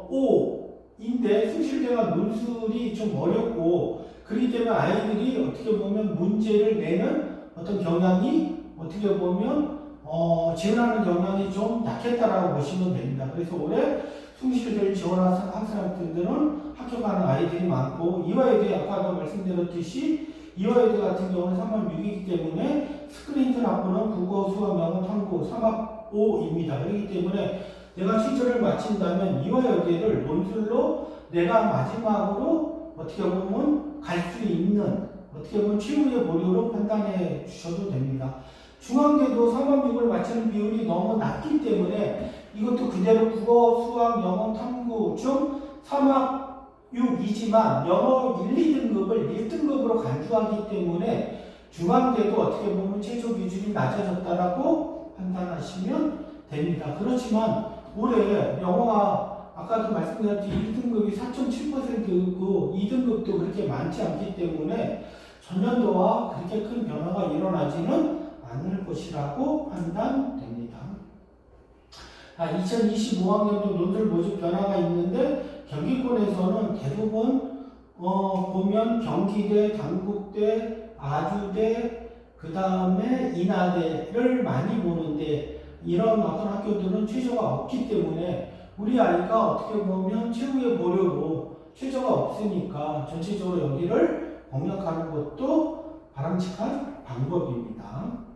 5인데 숭실대가 논술이 좀 어렵고 그렇기 때문에 아이들이 어떻게 보면 문제를 내는 어떤 경향이 어떻게 보면 지원하는 경향이 좀 약했다라고 보시면 됩니다. 그래서 올해 숭실대를 지원한 학생들은 합격하는 아이들이 많고 이화여대 아까도 말씀드렸듯이 이화여대 같은 경우는 3학 6이기 때문에 스크린트 학부는 국어, 수학, 영어, 탐구 3학 5입니다. 그렇기 때문에 내가 취저를 마친다면 이화여대를 논술로 내가 마지막으로 어떻게 보면 갈 수 있는 어떻게 보면 최후의 보류로 판단해 주셔도 됩니다. 중앙대도 3학 6을 마치는 비율이 너무 낮기 때문에 이것도 그대로 국어, 수학, 영어, 탐구 중 3학 6이지만 영어 1, 2등급을 1등급으로 간주하기 때문에 중앙대도 어떻게 보면 최저 기준이 낮아졌다라고 판단하시면 됩니다. 그렇지만 올해 영어가 아까도 말씀드렸듯이 1등급이 4.7%고 2등급도 그렇게 많지 않기 때문에 전년도와 그렇게 큰 변화가 일어나지는 않을 것이라고 판단됩니다. 2025학년도 논술 모집 변화가 있는데 경기권에서는 대부분 보면 경기대, 단국대, 아주대, 그 다음에 인하대를 많이 보는데 이런 어떤 학교들은 최저가 없기 때문에 우리 아이가 어떻게 보면 최후의 보류로 최저가 없으니까 전체적으로 여기를 공략하는 것도 바람직한 방법입니다.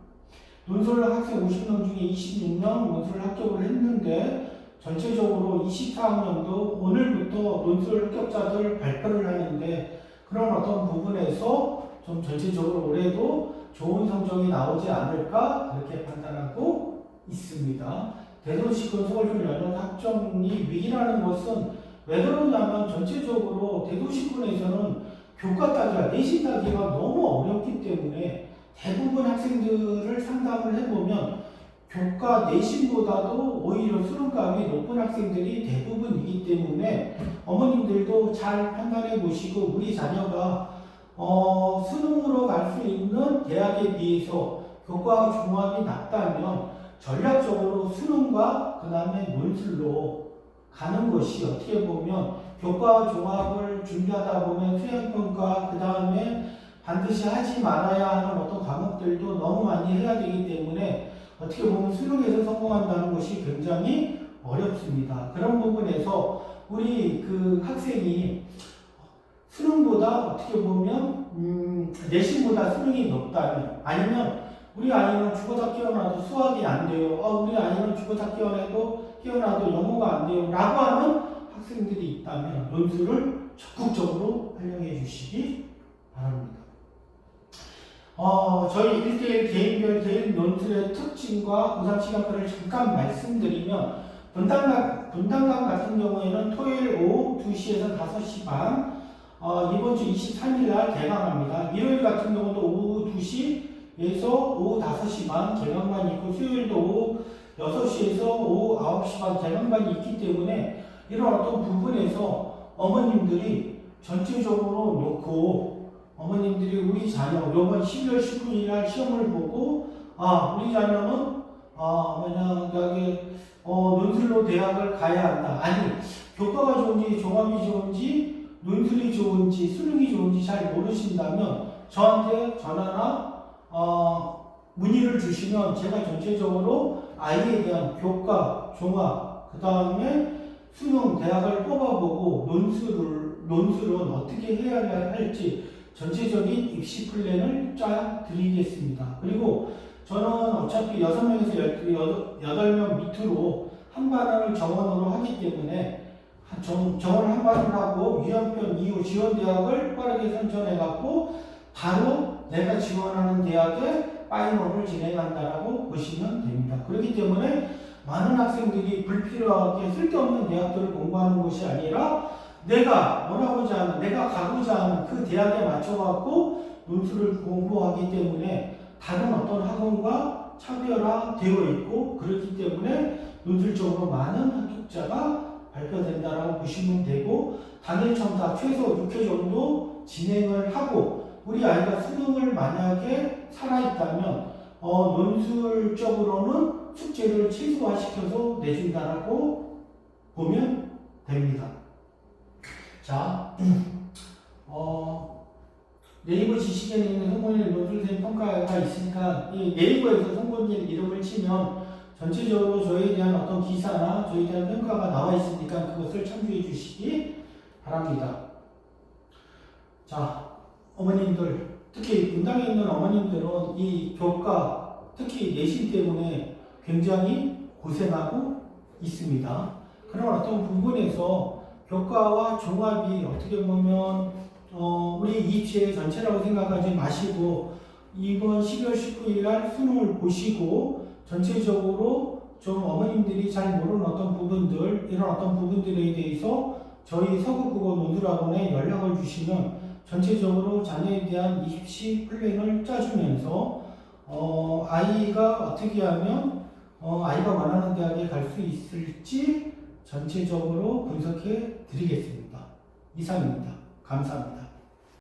논술 학생 50명 중에 26명 논술 합격을 했는데 전체적으로 24학년도 오늘부터 논술 합격자들 발표를 하는데 그런 어떤 부분에서 좀 전체적으로 올해도 좋은 성적이 나오지 않을까 그렇게 판단하고 있습니다. 대도시권 서울시 연령 학점이 위기라는 것은 왜 그러냐면 전체적으로 대도시권에서는 교과 따기가 내신 따기가 너무 어렵기 때문에 대부분 학생들을 상담을 해보면 교과 내신보다도 오히려 수능감이 높은 학생들이 대부분이기 때문에 어머님들도 잘 판단해 보시고 우리 자녀가 수능으로 갈 수 있는 대학에 비해서 교과 종합이 낮다면 전략적으로 수능과 그 다음에 논술로 가는 것이 어떻게 보면 교과 종합을 준비하다 보면 수행평가 그 다음에 반드시 하지 말아야 하는 어떤 과목들도 너무 많이 해야 되기 때문에 어떻게 보면 수능에서 성공한다는 것이 굉장히 어렵습니다. 그런 부분에서 우리 그 학생이 수능보다 어떻게 보면 내신보다 수능이 높다면 아니면 우리 아이는 죽어다 깨어나도 수학이 안 돼요. 우리 아이는 죽어다 깨어나도 영어가 안 돼요. 라고 하는 학생들이 있다면 논술을 적극적으로 활용해 주시기 바랍니다. 저희 1대1 개인별 개인 논술의 특징과 고3 시간표를 잠깐 말씀드리면 분당강 같은 경우에는 토요일 오후 2시에서 5시 반 이번 주 23일 날 개강합니다. 일요일 같은 경우도 오후 2시에서 오후 5시 반 개강반이 있고 수요일도 오후 6시에서 오후 9시 반 개강반이 있기 때문에 이런 어떤 부분에서 어머님들이 전체적으로 놓고 어머님들이 우리 자녀 이번 12월 19일 날 시험을 보고 우리 자녀는 만약에 논술로 대학을 가야 한다. 아니 교과가 좋은지 종합이 좋은지 논술이 좋은지 수능이 좋은지 잘 모르신다면 저한테 전화나 문의를 주시면 제가 전체적으로 아이에 대한 교과, 종합, 그 다음에 수능, 대학을 뽑아보고 논술은 어떻게 해야 할지 전체적인 입시 플랜을 쫙 드리겠습니다. 그리고 저는 어차피 6명에서 8명 밑으로 한 반을 정원으로 하기 때문에 정원을 한 반을 하고 유형편 이후 지원대학을 빠르게 선정해갖고 바로 내가 지원하는 대학에 파이널을 진행한다라고 보시면 됩니다. 그렇기 때문에 많은 학생들이 불필요하게 쓸데없는 대학들을 공부하는 것이 아니라 내가 원하고자 하는, 내가 가고자 하는 그 대학에 맞춰갖고 논술을 공부하기 때문에 다른 어떤 학원과 차별화되어 있고 그렇기 때문에 논술적으로 많은 합격자가 발표된다라고 보시면 되고 당일 첨사 최소 6회 정도 진행을 하고 우리 아이가 수능을 만약에 살아있다면 논술적으로는 숙제를 최소화시켜서 내준다라고 보면 됩니다. 자, 평가가 있으니까 이 네이버에서 송곳니 이름을 치면 전체적으로 저희에 대한 어떤 기사나 저희에 대한 평가가 나와 있으니까 그것을 참조해 주시기 바랍니다. 자, 어머님들, 특히 문당에 있는 어머님들은 이 교과, 특히 내신 때문에 굉장히 고생하고 있습니다. 그런 어떤 부분에서 교과와 종합이 어떻게 보면 우리 입시의 전체라고 생각하지 마시고 이번 12월 19일 날 수능을 보시고 전체적으로 좀 어머님들이 잘 모르는 어떤 부분들, 이런 어떤 부분들에 대해서 저희 서구국어 논술학원에 연락을 주시면 전체적으로 자녀에 대한 입시 플랜을 짜주면서 아이가 어떻게 하면 아이가 원하는 대학에 갈 수 있을지 전체적으로 분석해 드리겠습니다. 이상입니다. 감사합니다.